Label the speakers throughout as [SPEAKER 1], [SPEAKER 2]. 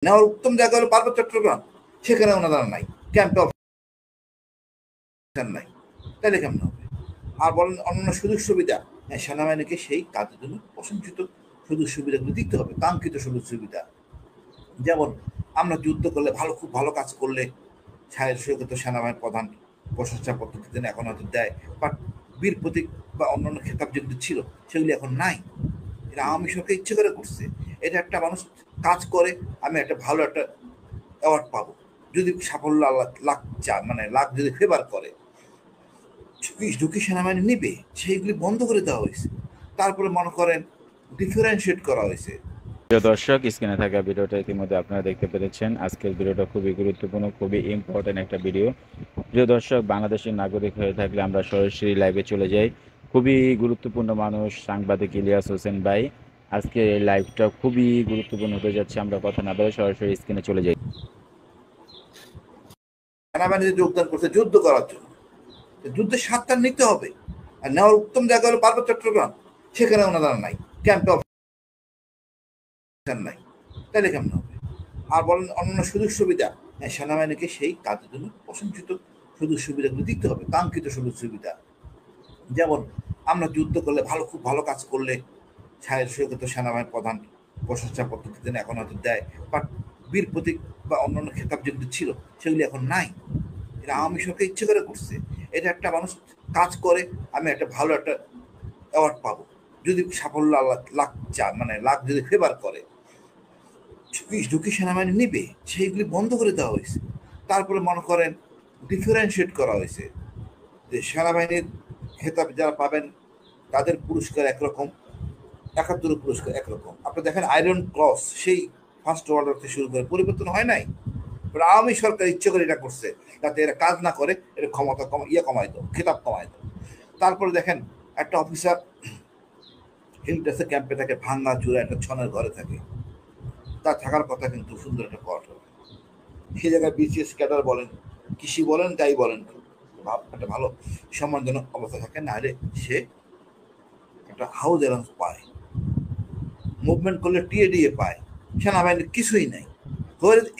[SPEAKER 1] নেওয়ার উত্তম জায়গা হলো পার্বত্য চট্টগ্রাম, সেখানে ওনারা নাই, ক্যাম্পে অফিসার নাই, তাহলে কেমন হবে? আর বলেন অন্যান্য সুযোগ সুবিধা, হ্যাঁ সেনাবাহিনীকে সেই কাজের জন্য প্রশংসিত সুযোগ সুবিধাগুলো দিতে হবে, কাঙ্ক্ষিত সুযোগ সুবিধা। যেমন আমরা যুদ্ধ করলে ভালো, খুব ভালো কাজ করলে স্বায়ত্তশাসিত সেনাবাহিনীর প্রধান প্রশংসাপত্র দিতেন, এখন হয়তো দেয়, বাট বীর প্রতীক বা অন্যান্য খেতাব যেগুলো ছিল সেগুলি এখন নাই। এটা আওয়ামী সরকার ইচ্ছে করে করছে। এটা একটা মানুষ কাজ করে, আমি একটা ভালো একটা অ্যাওয়ার্ড পাবো, যদি সাফল্য লাখ মানে লাখ যদি ফেভার করে, ঝুঁকি সেনাবাহিনী নিবে, সেইগুলি বন্ধ করে দেওয়া হয়েছে। তারপরে মনে করেন ডিফারেন্সিয়েট করা হয়েছে।
[SPEAKER 2] প্রিয় দর্শক, স্ক্রিনে থাকা ভিডিওটা ইতিমধ্যে আপনারা দেখতে পেরেছেন। আজকের ভিডিওটা খুবই গুরুত্বপূর্ণ, খুবই ইম্পর্টেন্ট একটা ভিডিও। প্রিয় দর্শক, বাংলাদেশের নাগরিক হয়ে থাকলে আমরা সরাসরি লাইভে চলে যাই। খুবই গুরুত্বপূর্ণ মানুষ সাংবাদিক ইলিয়াস হোসেন ভাই, আজকে এই লাইভটা খুবই গুরুত্বপূর্ণ হতে যাচ্ছে। আমরা কথা না বলে সরাসরি স্ক্রিনে চলে যাই।
[SPEAKER 1] সেনাবাহিনীতে যোগদান করছে যুদ্ধ করার জন্য, যুদ্ধের স্বাদটা নিতে হবে। আর নেওয়ার উত্তম জায়গা হলো পার্বত্য চট্টগ্রাম, সেখানে ওনারা নাই, ক্যাম্পে অফিসার নাই, তাহলে কেমন হবে? আর বলেন অন্যান্য সুযোগ সুবিধা, হ্যাঁ সেনাবাহিনীকে সেই কাজের জন্য প্রশংসিত সুযোগ সুবিধাগুলো দিতে হবে, কাঙ্ক্ষিত সুযোগ সুবিধা। যেমন আমরা যুদ্ধ করলে ভালো, খুব ভালো কাজ করলে স্বায়ত্তশাসিত সেনাবাহিনীর প্রধান প্রশংসাপত্র দিতেন, এখন হয়তো দেয়, বাট বীর প্রতীক বা অন্যান্য খেতাব যেগুলো ছিল সেগুলি এখন নাই। এটা আওয়ামী সরকার ইচ্ছে করে করছে। এটা একটা মানুষ কাজ করে, আমি একটা ভালো একটা অ্যাওয়ার্ড পাবো, যদি সাফল্য লাখ মানে লাখ যদি ফেভার করে, ঝুঁকি সেনাবাহিনী নিবে, সেইগুলি বন্ধ করে দেওয়া হয়েছে। তারপরে মনে করেন ডিফারেন্সিয়েট করা হয়েছে, যে সেনাবাহিনীর খেতাব যারা পাবেন তাদের পুরস্কার একরকম, ৭১ পুরস্কার একরকম। আপনি দেখেন আয়রন ক্রস, সেই ফার্স্ট ওয়ার্ল্ড ওয়ার থেকে শুরু করে পরিবর্তন হয় নাই। আওয়ামী সরকার ইচ্ছে করে এটা করছে, যাতে এরা কাজ না করে, এর ক্ষমতা কমাই দাও, খেতাব কমাই দাও। তারপরে দেখেন একটা অফিসার হিলটাসে ক্যাম্পে থাকে, ভাঙ্গা চূড়া একটা ছনের ঘরে থাকে, তার থাকার কথা কিন্তু সুন্দর একটা কোয়ার্টার। সেই জায়গায় বিসিএস ক্যাডার বলেন, কৃষি বলেন, যাই বলেন, একটা ভালো সম্মানজনক অবস্থা থাকে, না হলে সে একটা হাউস অ্যালাউন্স পায়, মুভমেন্ট করলে টিএডিএ পায়। সেনাবাহিনীর কিছুই নাই।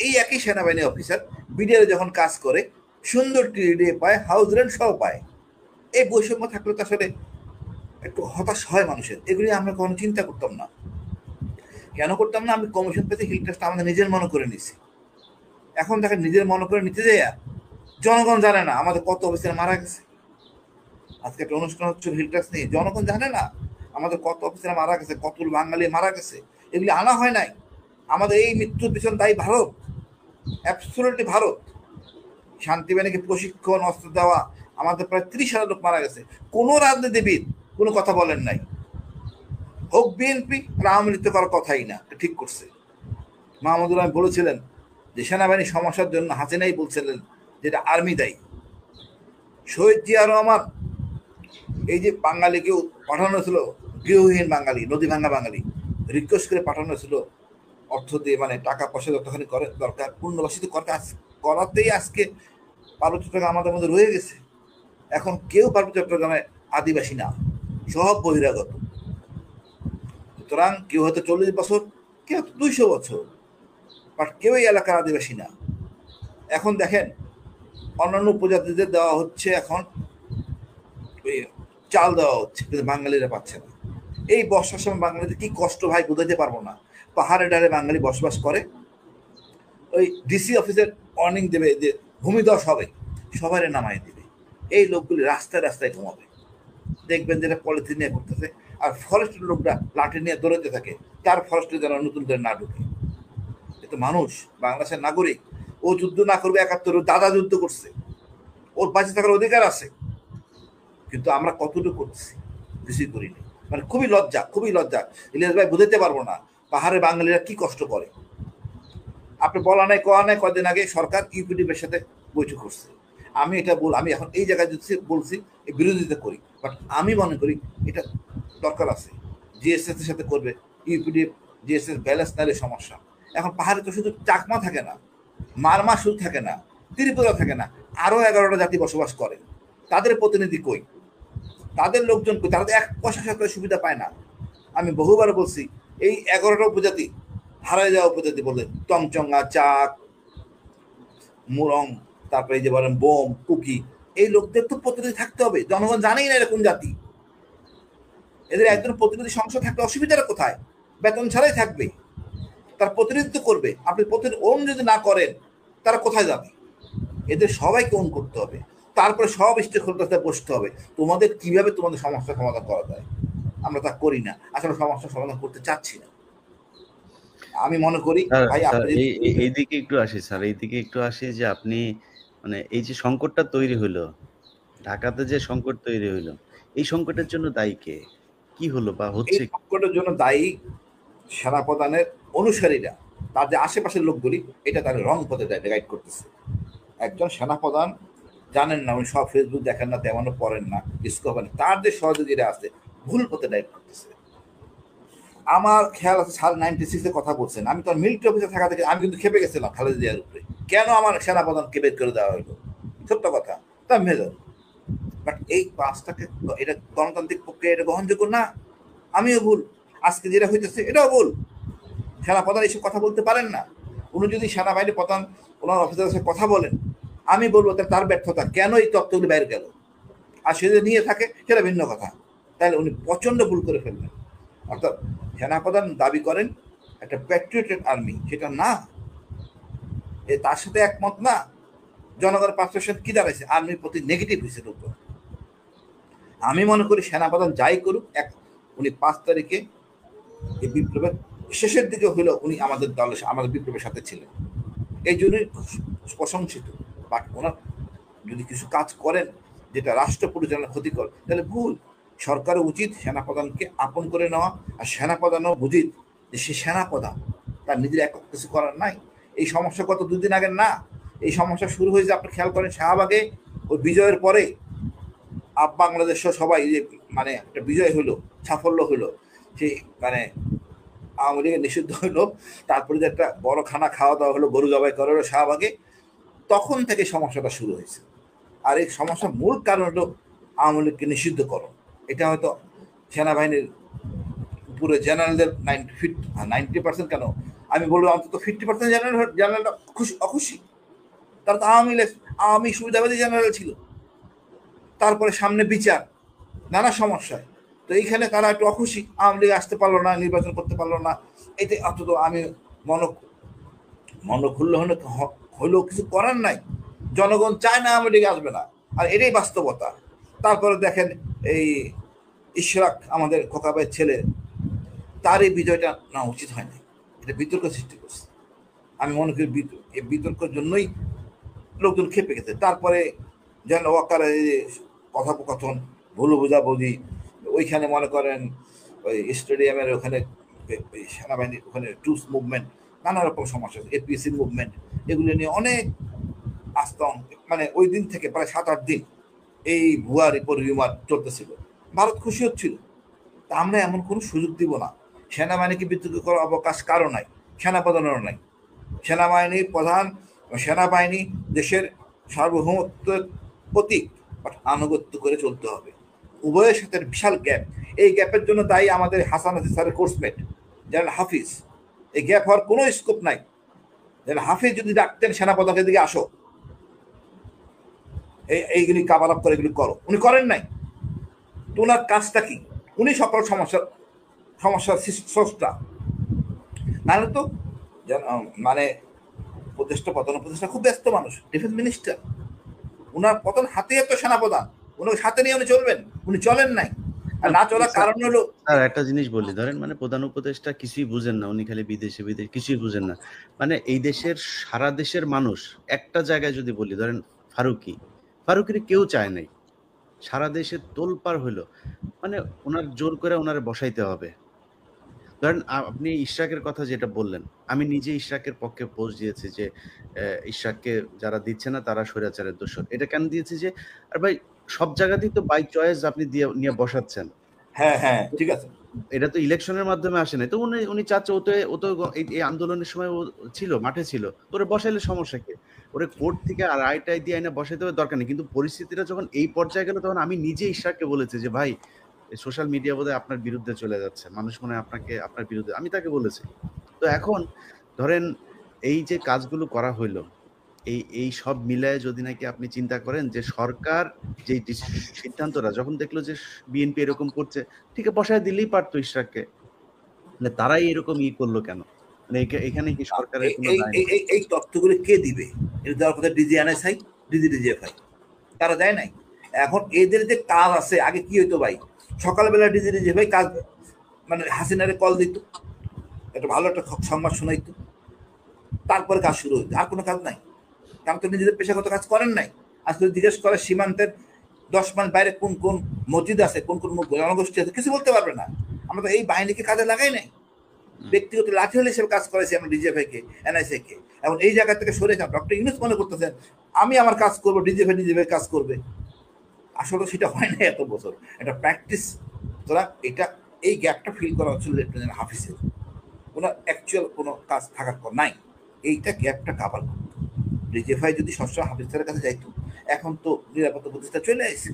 [SPEAKER 1] এই একই সেনাবাহিনী অফিসার বিডিআরে যখন কাজ করে সুন্দর টিএডিএ পায়, হাউস রেন্ট সহ পায়। এই বৈষম্য থাকলে তো আসলে একটু হতাশ হয় মানুষের। এগুলি আমরা কখনো চিন্তা করতাম না। কেন করতাম না? আমি কমিশন পেতে হিল টেস্ট আমাদের নিজের মনে করে নিছি। এখন দেখেন নিজের মনে করে নিতে যাইয়া জনগণ জানে না আমাদের কত অফিসার মারা গেছে। আজকে একটা অনুষ্ঠান হচ্ছে হিল টেস্ট নিয়ে, জনগণ জানে না আমাদের কত অফিসার মারা গেছে, কত বাঙালি মারা গেছে। এগুলি আনা হয় নাই। আমাদের এই মৃত্যুর পিছনে দায়ী ভারত, অ্যাবসলিউটলি ভারত। শান্তিবাহিনীকে প্রশিক্ষণ, অস্ত্র দেওয়া, আমাদের প্রায় ৩০,০০০ লোক মারা গেছে। কোনো রাজনীতিবিদ কোনো কথা বলেন নাই। হোক বিএনপি, আওয়ামী লীগ করার কথাই না, ঠিক করছে। মাহমুদুর রহমান বলেছিলেন যে সেনাবাহিনীর সমস্যার জন্য হাসিনাই বলছিলেন যেটা আর্মি দায়ী। শহীদ জিয়া রহমান এই যে বাঙালিকে পাঠানো ছিল, গৃহহীন বাঙালি, নদী ভাঙ্গা বাঙালি, রিকোয়েস্ট করে পাঠানো ছিল অর্থ দিয়ে, মানে টাকা পয়সা যতখানি করে দরকার পূর্ণবাসিত করাতেই আজকে পার্বত্য চট্টগ্রাম আমাদের মধ্যে রয়ে গেছে। এখন কেউ পার্বত্য চট্টগ্রামে আদিবাসী না, সব বহিরাগত। সুতরাং কেউ হয়তো ৪০ বছর, কেউ ২০০ বছর, বাট কেউ এই এলাকার আদিবাসী না। এখন দেখেন অন্যান্য উপজাতিদের দেওয়া হচ্ছে, এখন চাল দেওয়া হচ্ছে, কিন্তু বাঙালিরা পাচ্ছে না। এই বর্ষার সময় বাঙালিদের কি কষ্ট ভাই বোঝাতে পারবো না। পাহাড়ে ডালে বাঙালি বসবাস করে, ওই ডিসি অফিসের ওয়ার্নিং দেবে যে ভূমিধস হবে, সবাই নামাই দেবে। এই লোকগুলি রাস্তায় রাস্তায় ঘুমাবে, দেখবেন যেটা পলিথিন নিয়ে করতেছে। আর ফরেস্টের লোকরা লাঠি নিয়ে দৌড়াতে থাকে, তার ফরেস্টে যেন নতুন করে না ঢুকে। এতো মানুষ, বাংলাদেশের নাগরিক, ও যুদ্ধ না করবে ৭১, দাদা যুদ্ধ করছে, ওর বাঁচে থাকার অধিকার আছে। কিন্তু আমরা কতটুকু করছি? কিছুই করিনি। মানে খুবই লজ্জা, খুবই লজ্জা। ইলিয়াস ভাই বুঝাতে পারবো না পাহাড়ে বাঙালিরা কি কষ্ট করে। আপনি বলা নাই কয়া নাই, কদিন আগে সরকার ইউপিডিপের সাথে বৈঠক করছে। আমি এটা আমি এখন এই জায়গায় বলছি, বিরোধিতা করি, বাট আমি মনে করি এটা দরকার আছে। জিএসএস এর সাথে করবে, ইউপিডিএফ জিএসএস ব্যালেন্স নাইলে সমস্যা। এখন পাহাড়ে তো শুধু চাকমা থাকে না, মারমা শুধু থাকে না, ত্রিপুরা থাকে না, আরো ১১টা জাতি বসবাস করে। তাদের প্রতিনিধি কই? তাদের লোকজন কই? তারা তো ১ পয়সা সরকারের সুবিধা পায় না। আমি বহুবার বলছি, এই ১১টা উপজাতি হারায় যাওয়া উপজাতি বললেন, টংচঙ্গা, চাক, মুরং, তারপরে এই যে বলেন বোম, কুকি, এই লোকদের তো প্রতিনিধি থাকতে হবে। জনগণ জানেই না এরকম জাতি, এদের একজন প্রতিনিধি সংসদ থাকলে অসুবিধাটা কোথায়? বেতন ছাড়াই থাকবে, তার প্রতিনিধিত্ব করবে। আপনি ওন যদি না করেন, তারা কোথায় যাবে? এদের সবাইকে ওন করতে হবে, তারপরে সব স্টেক হোল্ডারতে বসতে হবে, তোমাদের কিভাবে তোমাদের সমস্যার সমাধান করা যায়। আমরা তা করি না, আসলে সমস্যার সমাধান করতে চাচ্ছি না। আমি মনে করি ভাই আপনি
[SPEAKER 3] এইদিকে একটু আসি স্যার, এইদিকে একটু আসি যে আপনি মানে এই যে সংকটটা তৈরি হইলো, ঢাকাতে যে সংকট তৈরি হইলো, এই সংকটের জন্য দায়ী কে? কি হলো বা
[SPEAKER 1] এই
[SPEAKER 3] হচ্ছে?
[SPEAKER 1] সংকটের জন্য দায়ী সেনাপ্রধানের অনুসারীরা, তাদের আশেপাশের লোকগুলি এটা তাদের রং পথে গাইড করতেছে। একজন সেনাপ্রধান জানেন না, উনি সব ফেসবুক দেখেন না, তেমনও পড়েন না, ডিসকভার, তার যে সহযোগীরা আছে ভুল পথে গাইড করতেছে। আমার খেয়াল আছে স্যার 96-এ কথা বলছেন, আমি তো মিলিটারি অফিসে থাকা থেকে আমি কিন্তু খেপে গেছিলাম খালেদা জিয়ার উপরে, কেন আমার সেনাপ্রধানকে বের করে দেওয়া হলো, সত্য কথা, তা মেজর। বাট এই পাঁচটাকে, এটা গণতান্ত্রিক প্রক্রিয়া, এটা গ্রহণযোগ্য না। আমিও ভুল, আজকে যেটা হইতেছে এটাও ভুল। সেনাপ্রধান এইসব কথা বলতে পারেন না। উনি যদি সেনাবাহিনী প্রধান ওনার অফিসারের সাথে কথা বলেন, আমি বলবো তার ব্যর্থতা, কেন এই তথ্যগুলি বাইরে গেল। আর সে যদি নিয়ে থাকে সেটা ভিন্ন কথা, তাহলে উনি প্রচন্ড ভুল করে ফেলবেন। অর্থাৎ সেনাপ্রধান দাবি করেন একটা প্যাট্রিয়টেড আর্মি, সেটা না, তার সাথে একমত না। জনগণের পার্সেপশন কি দাঁড়াইছে, আর্মির প্রতি নেগেটিভ হয়েছে লোক। আমি মনে করি সেনাপ্রধান যাই করুক, উনি 5 তারিখে এই বিপ্লবের শেষের দিকে হইলেও উনি আমাদের দলের, আমাদের বিপ্লবের সাথে ছিলেন, এই জন্যই প্রশংসিত। বাট ওনার যদি কিছু কাজ করেন যেটা রাষ্ট্র পরিচালনার ক্ষতিকর, তাহলে ভুল। সরকারের উচিত সেনাপ্রধানকে আপন করে নেওয়া, আর সেনাপ্রধানও উচিত যে সে সেনাপ্রধান, তার নিজের একক কিছু করার নাই। এই সমস্যা গত 2 দিন আগের না, এই সমস্যা শুরু হয়েছে আপনি খেয়াল করেন শাহবাগে, ওই বিজয়ের পরে বাংলাদেশ সবাই যে মানে একটা বিজয় হলো, সাফল্য হলো, সেই মানে আওয়ামী লীগের নিষিদ্ধ হলো, তারপরে যে একটা বড় খানা খাওয়া দাওয়া হলো, গরু জবাই করা হলো শাহবাগে, তখন থেকে সমস্যাটা শুরু হয়েছে। আর এই সমস্যার মূল কারণ হলো আওয়ামী লীগকে নিষিদ্ধ করো। এটা হয়তো সেনাবাহিনীর উপরে জেনারেলদের 90% কেন, আমি বলবো অন্তত 50% জেনারেলরা অখুশি। তারা তো আওয়ামী সুবিধাবাদী জেনারেল ছিল, তারপরে সামনে বিচার, নানা সমস্যায়, তো এইখানে তারা একটু অখুশি, আওয়ামী লীগ আসতে পারলো না, নির্বাচন করতে পারলো না। এতে অন্তত আমি মন খুললে হলেও কিছু করার নাই, জনগণ চায় না আওয়ামী লীগ আসবে না, আর এটাই বাস্তবতা। তারপরে দেখেন এই ইশরাক, আমাদের খোকাবাইয়ের ছেলে, তার এই বিজয়টা না উচিত হয় না, এটা বিতর্ক সৃষ্টি করছে। আমি মনে করি এই বিতর্কের জন্যই লোকজন খেপে গেছে। তারপরে যেন ওয়াকার কথোপকথন, ভুল বোঝাবুঝি, ওইখানে মনে করেন ওই স্টেডিয়ামের ওখানে সেনাবাহিনীর ওখানে ট্রুস মুভমেন্ট, নানা রকম সমস্যা, এপিএসসি মুভমেন্ট, এগুলো নিয়ে অনেক আস্তং, মানে ওই দিন থেকে প্রায় 7-8 দিন এই ভুয়া রিউমার চলতেছিল। ভারত খুশি হচ্ছিল, তা আমরা এমন কোনো সুযোগ দিব না। সেনাবাহিনীকে বিতর্ক করার অবকাশ কারো নাই, সেনাপ্রধানেরও নাই। সেনাবাহিনীর প্রধান, সেনাবাহিনী দেশের সার্বভৌমত্বের প্রতীক, বাট আনুগত্য করে চলতে হবে। উভয়ের সাথে বিশাল গ্যাপ, এই গ্যাপের জন্য দায়ী আমাদের হাসান হাফিজ স্যারের কোর্সমেট জেনারেল হাফিজ। এই গ্যাপ হওয়ার কোনো স্কোপ নাই। জেনারেল হাফিজ যদি ডাকতেন সেনাপ্রধানকে দিকে আসো, এইগুলি কাভার আপ করে এগুলি করো, উনি করেন নাই। তো ওনার কাজটা কি? উনি সকল সমস্যার স্রষ্টা। নাহলে তো মানে প্রধান উপদেষ্টা খুব ব্যস্ত মানুষ, ডিফেন্স মিনিস্টার, উনার পতন হাতে তো সেনাপ্রধান, উনি সাথে নিয়ে উনি চলবেন, উনি চলেন নাই। আর না চলার কারণ হলো,
[SPEAKER 3] স্যার একটা জিনিস বলি, ধরেন মানে প্রধান উপদেষ্টা কিছুই বুঝেন না, উনি খালি বিদেশে কিছুই বুঝেন না। মানে এই দেশের সারা দেশের মানুষ একটা জায়গায় যদি বলি, ধরেন ফারুকের কেউ চায় নাই, সারা দেশে তোলপাড় হইলো, মানে ওনার জোর করে ওনারে বসাইতে হবে। ধরেন আপনি ইশরাকের কথা যেটা বললেন, আমি নিজে ইশরাকের পক্ষে পোস্ট দিয়েছি যে ইশরাককে যারা দিচ্ছে না তারা স্বৈরাচারের দোষর। এটা কেন দিয়েছি যে, আর ভাই সব জায়গাতেই তো বাই চয়েস আপনি নিয়ে বসাচ্ছেন।
[SPEAKER 1] হ্যাঁ ঠিক আছে,
[SPEAKER 3] এটা তো ইলেকশনের মাধ্যমে আসে না। তো উনি চাচ্ছে ও তো এই আন্দোলনের সময় ও ছিল, মাঠে ছিল, ওরে বসাইলে সমস্যা কি? ওরে কোর্ট থেকে আর আইটাই দিয়ে আইনা বসাইতে হবে, দরকার নেই। কিন্তু পরিস্থিতিটা যখন এই পর্যায়ে গেল, তখন আমি নিজে ইশরাককে বলেছি যে ভাই সোশ্যাল মিডিয়া বোধহয় আপনার বিরুদ্ধে চলে যাচ্ছে, মানুষ মনে হয় আপনার বিরুদ্ধে। আমি তাকে বলেছি তো এখন ধরেন এই যে কাজগুলো করা হইলো, এই সব মিলায়ে যদি নাকি আপনি চিন্তা করেন যে সরকার যে সিদ্ধান্তটা যখন দেখলো যে বিএনপি এরকম করছে, ঠিক আছে বসায় দিলেই পারতো ইশরাককে। মানে তারাই এরকম করলো কেন? মানে এখানে কি সরকারের
[SPEAKER 1] এই
[SPEAKER 3] কোনো
[SPEAKER 1] এই
[SPEAKER 3] দায়
[SPEAKER 1] এই
[SPEAKER 3] নেই?
[SPEAKER 1] এই- এই তথ্যগুলো কে দিবে? এটা দেওয়ার কথা DGNSI, DGFI, তারা দেয় নাই। এখন এদের যে কাজ আছে, আগে কি হইতো ভাই, সকালবেলা DGFI কাজ মানে হাসিনারে কল দিত, একটা ভালো একটা সংবাদ শোনাইতো, তারপরে কাজ শুরু হইতো, আর কোনো কাজ নাই। কারণ তো নিজেদের পেশাগত কাজ করেন নাই। আজকে জিজ্ঞেস করে সীমান্তের 10 মাইল বাইরে কোন কোন মসজিদ আছে, কোন কোন জনগোষ্ঠী আছে, কিছু বলতে পারবে না। আমরা তো এই বাহিনীকে কাজে লাগাই নাই, ব্যক্তিগত লাঠিয়াল হিসেবে কাজ করেছি আমরা DGFI কে, NSA কে। এখন এই জায়গা থেকে সরে যান, ডক্টর ইউনূস মনে করতেছেন আমি আমার কাজ করবো, DGFI কাজ করবে। আসলে সেটা হয় না এত বছর, এটা প্র্যাকটিস। সুতরাং এটা এই গ্যাপটা ফিল করা হচ্ছে লেফটেন্যান্ট হাফিজের, ওনার অ্যাকচুয়াল কোনো কাজ থাকার পর নাই, এইটা গ্যাপটা কাভার করতো। DGFI যদি সবসময় হাফিজ স্যারের কাছে যাইতো, এখন তো নিরাপত্তা প্রতিষ্ঠা চলে আসছে,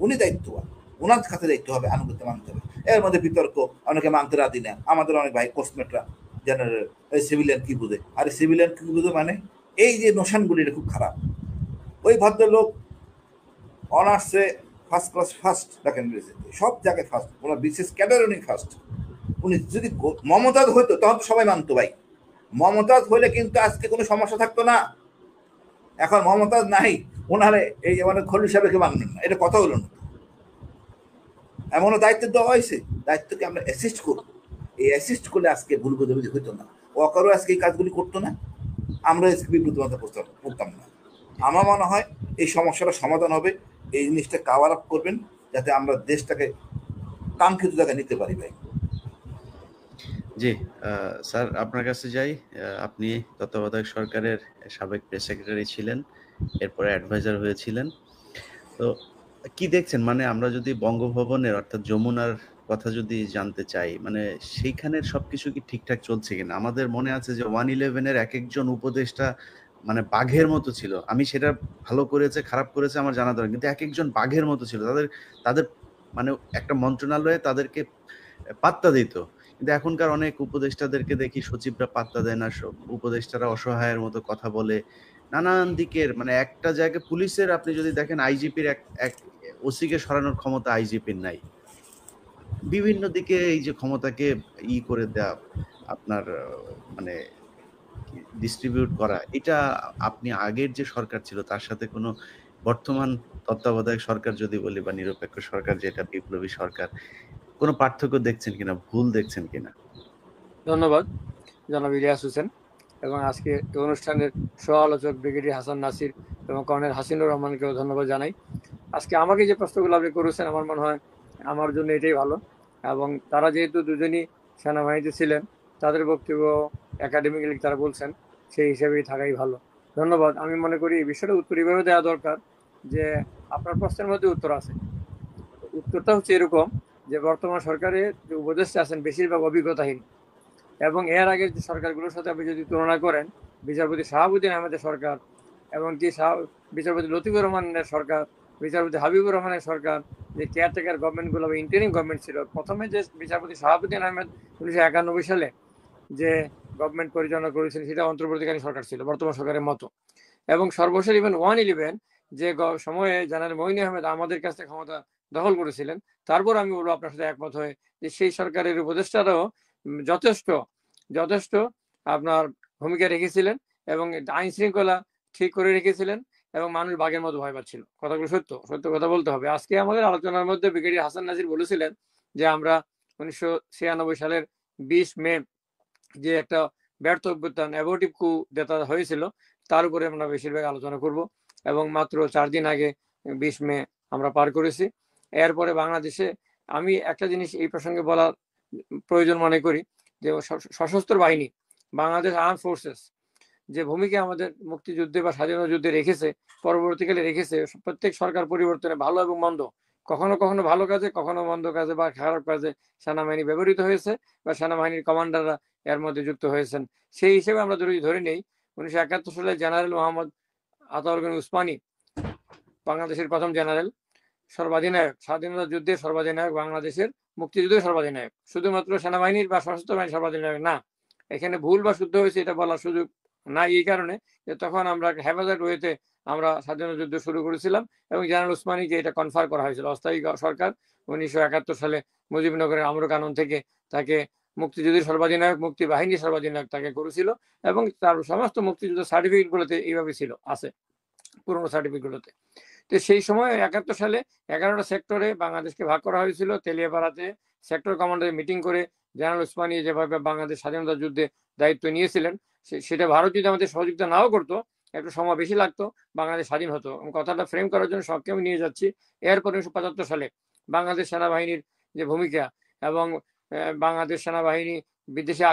[SPEAKER 1] উনি দায়িত্ববান, ওনার কাছে দায়িত্ব হবে, আনুগত্য মানতে হবে। এর মধ্যে বিতর্ক, অনেকে মানতে রাজি না। আমাদের অনেক ভাই কোস্টমেটরা জেনারেল সিভিলিয়ান কি বুঝে, আরে সিভিলিয়ান কি বুঝে মানে এই যে নোশানগুলি, এটা খুব খারাপ। ওই ভদ্রলোক অনার্সে ফার্স্ট ক্লাস ফার্স্ট দেখেন, সব জায়গায় ফার্স্ট, ওনার বিশেষ ক্যাডার উনি ফার্স্ট। উনি যদি মমতাজ হইতো তখন তো সবাই মানতো ভাই, মমতাজ হলে কিন্তু আজকে কোনো সমস্যা থাকতো না। এখন মমতাজ নাই, ওনারে এই মানে খলিল সাহেবকে মানবেন না, এটা কথা হলো না। এমনও দায়িত্ব দেওয়া হয়েছে, দায়িত্বকে আমরা অ্যাসিস্ট করবো। এই অ্যাসিস্ট করলে আজকে ভুল বোঝাবুঝি হইতো না, ওয়াকারও আজকে এই কাজগুলি করতো না, আমরা আজকে বিব্রতমতা করতাম না। আমার মনে হয় এই সমস্যাটা সমাধান হবে, এই জিনিসটা কাভার আপ করবেন, যাতে আমরা দেশটাকে কাঙ্ক্ষিত জায়গায় নিতে পারি ভাই।
[SPEAKER 3] জি, স্যার আপনার কাছে যাই। আপনি তত্ত্বাবধায়ক সরকারের সাবেক প্রেস সেক্রেটারি ছিলেন, এরপরে অ্যাডভাইজার হয়েছিলেন। তো কি দেখছেন, মানে আমরা যদি বঙ্গভবনের অর্থাৎ যমুনার কথা যদি জানতে চাই, মানে সেইখানের সবকিছু কি ঠিকঠাক চলছে কিনা? আমাদের মনে আছে যে 111-এর এক একজন উপদেষ্টা মানে বাঘের মতো ছিল। আমি সেটা ভালো করেছে খারাপ করেছে আমার জানা দরকার, কিন্তু এক একজন বাঘের মতো ছিল। তাদের তাদের মানে একটা মন্ত্রণালয়ে তাদেরকে পাত্তা দিত। কিন্তু এখনকার অনেক উপদেষ্টাদেরকে দেখি সচিবরা পাত্তা দেয় না, উপদেষ্টারা অসহায়ের মতো কথা বলে। নানান দিকের মানে একটা জায়গায় পুলিশের আপনি যদি দেখেন আইজিপির এক এক ওসিকে সরানোর ক্ষমতা আইজিপির নাই। বিভিন্ন দিকে এই যে ক্ষমতাকে করে দেয়া আপনার মানে ডিস্ট্রিবিউট করা, এটা আপনি আগের যে সরকার ছিল তার সাথে কোনো বর্তমান তত্ত্বাবধায়ক সরকার যদি বলি বা নিরপেক্ষ সরকার যেটা বিপ্লবী সরকার, কোনো পার্থক্য দেখছেন কিনা, ভুল দেখছেন কিনা?
[SPEAKER 4] ধন্যবাদ জনাব ইলিয়াস হোসেন, এবং আজকে এই অনুষ্ঠানের সহ আলোচক ব্রিগেডিয়ার হাসান নাসির এবং কর্নেল হাসিনুর রহমানকেও ধন্যবাদ জানাই। আজকে আমাকে যে প্রশ্নগুলো আপনি করেছেন, আমার মনে হয় আমার জন্য এটাই ভালো। এবং তারা যেহেতু দুজনই সেনাবাহিনীতে ছিলেন, তাদের বক্তব্য একাডেমিক্যালি তারা বলছেন, সেই হিসেবেই থাকাই ভালো। ধন্যবাদ। আমি মনে করি এই বিষয়টা উত্তর এভাবে দেওয়া দরকার যে আপনার প্রশ্নের মধ্যে উত্তর আছে। উত্তরটা হচ্ছে এরকম যে বর্তমান সরকারের যে উপদেষ্টা আছেন বেশিরভাগ অভিজ্ঞতাহীন, এবং এর আগের যে সরকারগুলোর সাথে আপনি যদি তুলনা করেন, বিচারপতি শাহাবুদ্দিন আহমেদের সরকার, এমনকি বিচারপতি লতিফুর রহমানের সরকার, বিচারপতি হাবিবুর রহমানের সরকার, যে কেয়ারটেকার গভর্নমেন্টগুলো বা ইন্টারিম গভর্নমেন্ট ছিল, প্রথমে যে বিচারপতি শাহাবুদ্দিন আহমেদ 1991 সালে যে গভর্নমেন্ট পরিচালনা করেছিলেন, সেটা অন্তর্বর্তীকালীন সরকার ছিল বর্তমান সরকারের মতো। এবং সর্বশেষ ইভেন 111 যে সময়ে জেনারেল মঈন আহমেদ আমাদের কাছ থেকে ক্ষমতা দখল করেছিলেন, তারপর আমি বলবো আপনার সাথে একমত হয়ে যে সেই সরকারের উপদেষ্টারাও যথেষ্ট যথেষ্ট আপনার ভূমিকা রেখেছিলেন এবং আইন শৃঙ্খলা ঠিক করে রেখেছিলেন, এবং মানুষ বাঘের মতো ভয় পাচ্ছিল। কথাগুলো সত্য সত্য কথা বলতে হবে। আজকে আমাদের আলোচনার মধ্যে ব্রিগেডিয়ার হাসান নাজির বলেছিলেন যে আমরা 1996 সালের 20 মে যে একটা ব্যর্থ অভ্যুত্থান অ্যাবর্টিভ কু যেটা হয়েছিল, তার উপরে আমরা বেশিরভাগ আলোচনা করব। এবং মাত্র 4 দিন আগে 20 মে আমরা পার করেছি। এরপরে বাংলাদেশে আমি একটা জিনিস এই প্রসঙ্গে বলা প্রয়োজন মনে করি যে সশস্ত্র বাহিনী, বাংলাদেশ আর্ম ফোর্সেস যে ভূমিকা আমাদের মুক্তিযুদ্ধে বা স্বাধীনতা যুদ্ধে রেখেছে, পরবর্তীকালে রেখেছে, প্রত্যেক সরকার পরিবর্তনে ভালো এবং মন্দ, কখনো কখনো ভালো কাজে, কখনো মন্দ কাজে বা খারাপ কাজে সেনাবাহিনী ব্যবহৃত হয়েছে বা সেনাবাহিনীর কমান্ডাররা এর মধ্যে যুক্ত হয়েছেন। সেই হিসেবে আমরা যদি ধরে নেই, 1971 সালে জেনারেল মোহাম্মদ আতাউর গনি উসমানী বাংলাদেশের প্রথম জেনারেল, সর্বাধিনায়ক, স্বাধীনতা যুদ্ধের সর্বাধিনায়ক, বাংলাদেশের মুক্তিযুদ্ধের সর্বাধিনায়ক, শুধুমাত্র সেনাবাহিনীর বা সশস্ত্র বাহিনীর সর্বাধিনায়ক না, এখানে ভুল বা শুদ্ধ হয়েছে এটা বলার সুযোগ নাই, এই কারণে যে তখন আমরা হেফাজত ওয়েতে আমরা স্বাধীনতা যুদ্ধ শুরু করেছিলাম এবং জেনারেল উসমানীকে এটা কনফার করা হয়েছিল। অস্থায়ী সরকার 1971 সালে মুজিবনগরের আমর কানুন থেকে তাকে মুক্তিযুদ্ধের সর্বাধিনায়ক, মুক্তি বাহিনীর সর্বাধিনায়ক তাকে করেছিল এবং তার সমস্ত মুক্তিযুদ্ধ সার্টিফিকেট গুলোতে এইভাবে ছিল, আছে পুরোনো সার্টিফিকেট গুলোতে। তো সেই সময় 71 সালে 11টা সেক্টরে বাংলাদেশকে ভাগ করা হয়েছিল। তেলিয়াপাড়াতে সেক্টর কমান্ডারের মিটিং করে জেনারেল উসমানী যেভাবে বাংলাদেশ স্বাধীনতা যুদ্ধে দায়িত্ব নিয়েছিলেন, সেটা ভারত যদি আমাদের সহযোগিতা নাও করতো, একটু সময় বেশি লাগতো, বাংলাদেশ স্বাধীন হতো। কথাটা ফ্রেম করার জন্য সংক্ষেপে নিয়ে যাচ্ছি। এরপর 1975 সালে বাংলাদেশ সেনাবাহিনীর যে ভূমিকা এবং বাংলাদেশ সেনাবাহিনী বিদেশি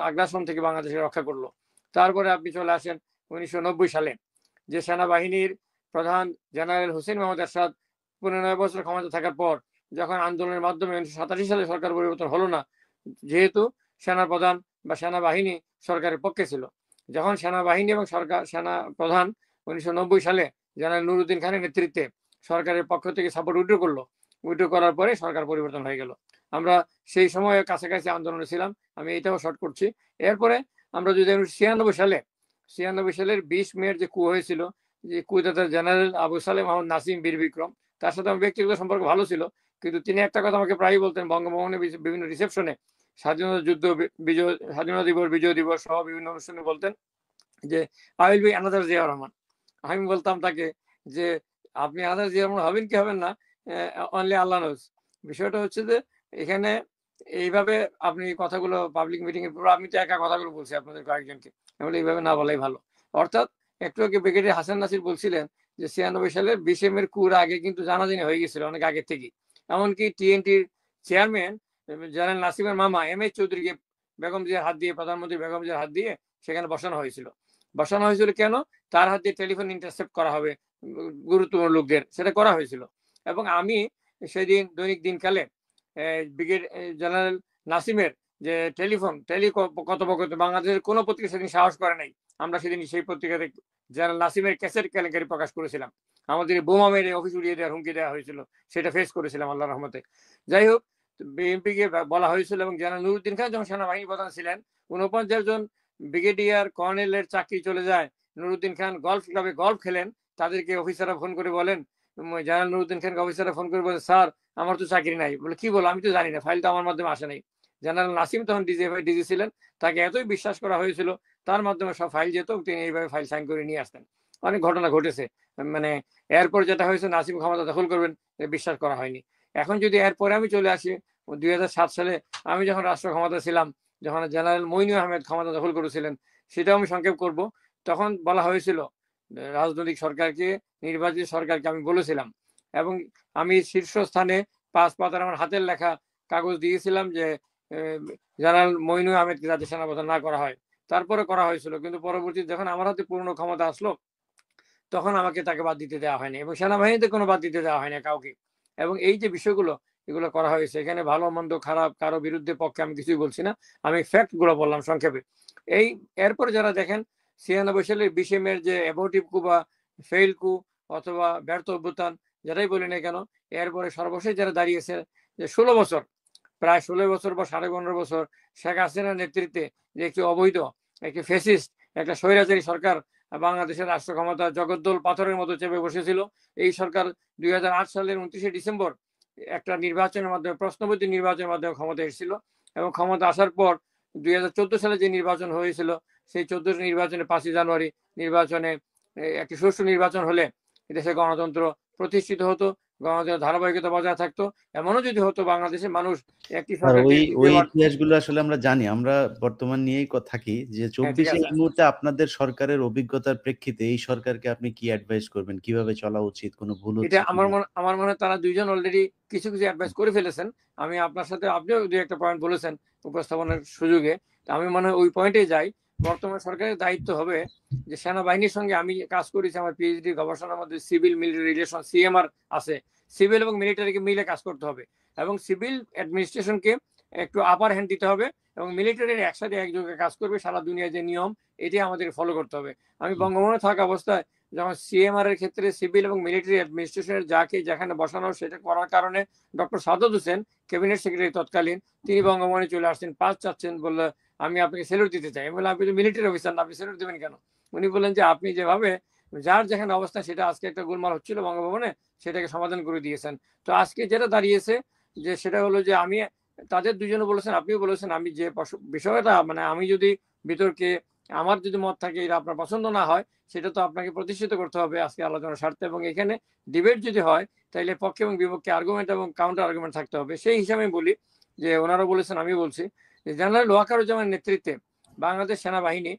[SPEAKER 4] আগ্রাসন থেকে বাংলাদেশকে রক্ষা করলো। তারপরে আপনি চলে আসেন 1990 সালে, যে সেনাবাহিনীর প্রধান জেনারেল হোসেন মোহাম্মদ এরশাদ 15 বছর ক্ষমতা থাকার পর যখন আন্দোলনের মাধ্যমে 1987 সালে সরকার পরিবর্তন হলো না, যেহেতু সেনা প্রধান বা সেনাবাহিনী সরকারের পক্ষে ছিল, যখন সেনাবাহিনী এবং সেনা প্রধান 1990 সালে জেনারেল নুরুদ্দিন খানের নেতৃত্বে সরকারের পক্ষ থেকে সাপোর্ট উইথড্র করলো, উইথড্র করার পরে সরকার পরিবর্তন হয়ে গেল। আমরা সেই সময়ে কাছাকাছি আন্দোলনে ছিলাম, আমি এটাও শর্ট করছি। এরপরে আমরা যদি 96 সালের 20 মের যে কু হয়েছিল, যে কুয়েতে জেনারেল আবু সালেহ মোহাম্মদ নাসিম বীর বিক্রম, তার সাথে আমার ব্যক্তিগত সম্পর্ক ভালো ছিল, কিন্তু তিনি একটা কথা আমাকে প্রায়ই বলতেন বঙ্গভবনে বিভিন্ন রিসেপশনে, স্বাধীনতা যুদ্ধ বিজয়, স্বাধীনতা দিবস, বিজয় দিবস সহ বিভিন্ন অনুষ্ঠানে বলতেন যে I will be another Zia Rahman. আমি বলতাম তাকে যে আপনি আনাদার জিয়া রহমান হবেন কি হবেন না, অনলি আল্লাহ নোজ। বিষয়টা হচ্ছে যে এখানে এইভাবে আপনি কথাগুলো পাবলিক মিটিং এর পুরো, আমি তো একা কথাগুলো বলছি আপনাদের কয়েকজনকে, আমি এইভাবে না বলাই ভালো। অর্থাৎ একটু আগে ব্রিগেডিয়ার হাসান নাসির বলছিলেন যে 96 সালের 20 মের কুর আগে কিন্তু জানাজানি হয়ে গেছিল অনেক আগে থেকে। এমনকি টিএনটির চেয়ারম্যান জেনারেল নাসিমের মামা এম.এইচ চৌধুরীকে বেগম জিয়ার হাত দিয়ে, প্রধানমন্ত্রী বেগম জিয়ার হাত দিয়ে সেখানে বসানো হয়েছিল। কেন? তার হাত দিয়ে টেলিফোন ইন্টারসেপ্ট করা হবে গুরুত্বপূর্ণ লোকদের, সেটা করা হয়েছিল। এবং আমি সেদিন দৈনিক দিনকালে ব্রিগেড জেনারেল নাসিমের যে কথোপকথন, বাংলাদেশের কোনো পত্রিকা সেদিন সাহস করে নাই, আমরা সেদিন সেই পত্রিকাতে জেনারেল নাসিমের ক্যাসেট কেলেঙ্কারি প্রকাশ করেছিলাম, আমাদের বোমা মেরে অফিস উড়িয়ে দেওয়ার হুমকি দেওয়া হয়েছিল, সেটা ফেস করেছিলাম আল্লাহ রহমতে। যাই হোক, বিএনপিকে বলা হয়েছিল এবং জেনারেল নুরুদ্দিন খান যখন সেনাবাহিনী প্রধান ছিলেন, 49 জন ব্রিগেডিয়ার কর্নেলের চাকরি চলে যায়। নুরুদ্দিন খান গলফ ক্লাবে গলফ খেলেন, তাদেরকে অফিসাররা ফোন করে বলেন, জেনারেল নুরুদ্দিন খানকে অফিসাররা ফোন করে বলে, স্যার আমার তো চাকরি নাই। বলে কি বলো? আমি তো জানি না, ফাইল তো আমার মাধ্যমে আসে নাই। জেনারেল নাসিম তখন ডিজি ছিলেন, তাকে এতই বিশ্বাস করা হয়েছিল, তার মাধ্যমে সব ফাইল যেত, তিনি এইভাবে ফাইল সাইন করে নিয়ে আসতেন। অনেক ঘটনা ঘটেছে, মানে এরপর যেটা হয়েছে নাসিম ক্ষমতা দখল করবেন বিশ্বাস করা হয়নি। এখন যদি এরপরে আমি চলে আসি 2007 সালে, আমি যখন রাষ্ট্র ক্ষমতা ছিলাম, যখন জেনারেল মইনু আহমেদ ক্ষমতা দখল করেছিলেন, সেটাও আমি সংক্ষেপ করব। তখন বলা হয়েছিল রাজনৈতিক সরকারকে, নির্বাচিত সরকারকে আমি বলেছিলাম, এবং আমি শীর্ষস্থানে 5 পাতার আমার হাতের লেখা কাগজ দিয়েছিলাম যে জেনারেল মইনু আহমেদকে যাতে সেনাপ্রধান না করা হয়। তারপরে করা হয়েছিল, কিন্তু পরবর্তীতে যখন আমার হাতে পূর্ণ ক্ষমতা আসলো, তখন আমাকে তাকে বাদ দিতে দেওয়া হয়নি এবং সেনাবাহিনীতে কোনো বাদ দিতে দেওয়া হয়নি কাউকে। এবং এই যে বিষয়গুলো এগুলো করা হয়েছে, এখানে ভালো মন্দ খারাপ কারো বিরুদ্ধে পক্ষে আমি কিছুই বলছি না, আমি ফ্যাক্ট গুলো বললাম সংক্ষেপে। এরপরে যারা দেখেন 96 সালের 20 মের যে অ্যাবোর্টিভ কু বা ফেইল কু অথবা ব্যর্থ অভ্যুত্থান যেটাই বলি না কেন, এরপরে সর্বশেষ যারা দাঁড়িয়েছে যে 16 বছর, প্রায় 16 বছর বা 15.5 বছর শেখ হাসিনার নেতৃত্বে যে একটি অবৈধ, একটি ফ্যাসিস্ট, একটা স্বৈরাচারী সরকার বাংলাদেশের রাষ্ট্র ক্ষমতা জগদ্দল পাথরের মতো চেপে বসেছিল। এই সরকার 2008 সালের 29শে ডিসেম্বর একটা নির্বাচনের মাধ্যমে, প্রশ্নপত্র নির্বাচনের মাধ্যমে ক্ষমতা এসেছিল, এবং ক্ষমতা আসার পর 2014 সালে যে নির্বাচন হয়েছিল, সেই 14 নির্বাচনে 5ই জানুয়ারি নির্বাচনে একটি সুষ্ঠু নির্বাচন হলে দেশে গণতন্ত্র প্রতিষ্ঠিত হতো, গণতন্ত্রের ধারাবাহিকতা বজায় থাকতো। এমনও যদি হতো বাংলাদেশের মানুষ একটি
[SPEAKER 3] ওই ইতিহাসগুলো আসলে আমরা জানি, আমরা বর্তমান নিয়েই থাকি যে 24 এই মুহূর্তে আপনাদের সরকারের অভিজ্ঞতার প্রেক্ষিতে এই সরকারকে আপনি কি অ্যাডভাইস করবেন, কিভাবে চলা উচিত, কোনো ভুল হচ্ছে?
[SPEAKER 4] এটা আমার মনে হয় তারা দুইজন অলরেডি কিছু অ্যাডভাইস করে ফেলেছেন। আমি আপনার সাথে, আপনিও দুই একটা পয়েন্ট বলেছেন উপস্থাপনের সুযোগে, আমি মনে হয় ওই পয়েন্টে যাই। বর্তমান সরকারের দায়িত্ব হবে যে সেনাবাহিনীর সঙ্গে, আমি কাজ করেছি আমার পিএইচডি গবেষণার মধ্যে, সিভিল মিলিটারি রিলেশন সিএমআর আছে, সিভিল এবং মিলিটারিকে মিলে কাজ করতে হবে, এবং সিভিল অ্যাডমিনিস্ট্রেশনকে একটু আপার হ্যান্ড দিতে হবে, এবং মিলিটারির একসাথে একযোগে কাজ করবে। সারা দুনিয়ার যে নিয়ম, এটি আমাদের ফলো করতে হবে। আমি বঙ্গবন্ধু থাকা অবস্থায় যেমন সিএমআর এর ক্ষেত্রে সিভিল এবং মিলিটারি অ্যাডমিনিস্ট্রেশনের যাকে যেখানে বসানো, সেটা করার কারণে doctor Sadat Hossain cabinet secretary তৎকালীন, তিনি বঙ্গভবনে চলে আসছেন, পাস চাচ্ছেন, বললে আমি আপনাকে স্যালুট দিতে চাই। আমি বললাম, আপনি তো মিলিটারি অফিসার না, আপনি স্যালুট দেবেন কেন? উনি বললেন যে আপনি যেভাবে যার যেখানে অবস্থা, সেটা আজকে একটা গোলমাল হচ্ছিল বঙ্গভবনে, সেটাকে সমাধান করে দিয়েছেন। তো আজকে যেটা দাঁড়িয়েছে যে সেটা হলো যে আমি, তাদের দুজনে বলেছেন, আপনিও বলেছেন, আমি যে বিষয়টা মানে আমি যদি বিতর্কে আমার যদি মত থাকে এটা আপনার পছন্দ না হয়, সেটা তো আপনাকে প্রতিষ্ঠিত করতে হবে আজকে আলোচনার স্বার্থে, এবং এখানে ডিবেট যদি হয় তাহলে পক্ষে এবং বিপক্ষে আর্গুমেন্ট এবং কাউন্টার আর্গুমেন্ট থাকতে হবে। সেই হিসাবে আমি বলি যে ওনারা বলেছেন, আমি বলছি যে জেনারেল ওয়াকারুজ্জামানের নেতৃত্বে বাংলাদেশ সেনাবাহিনী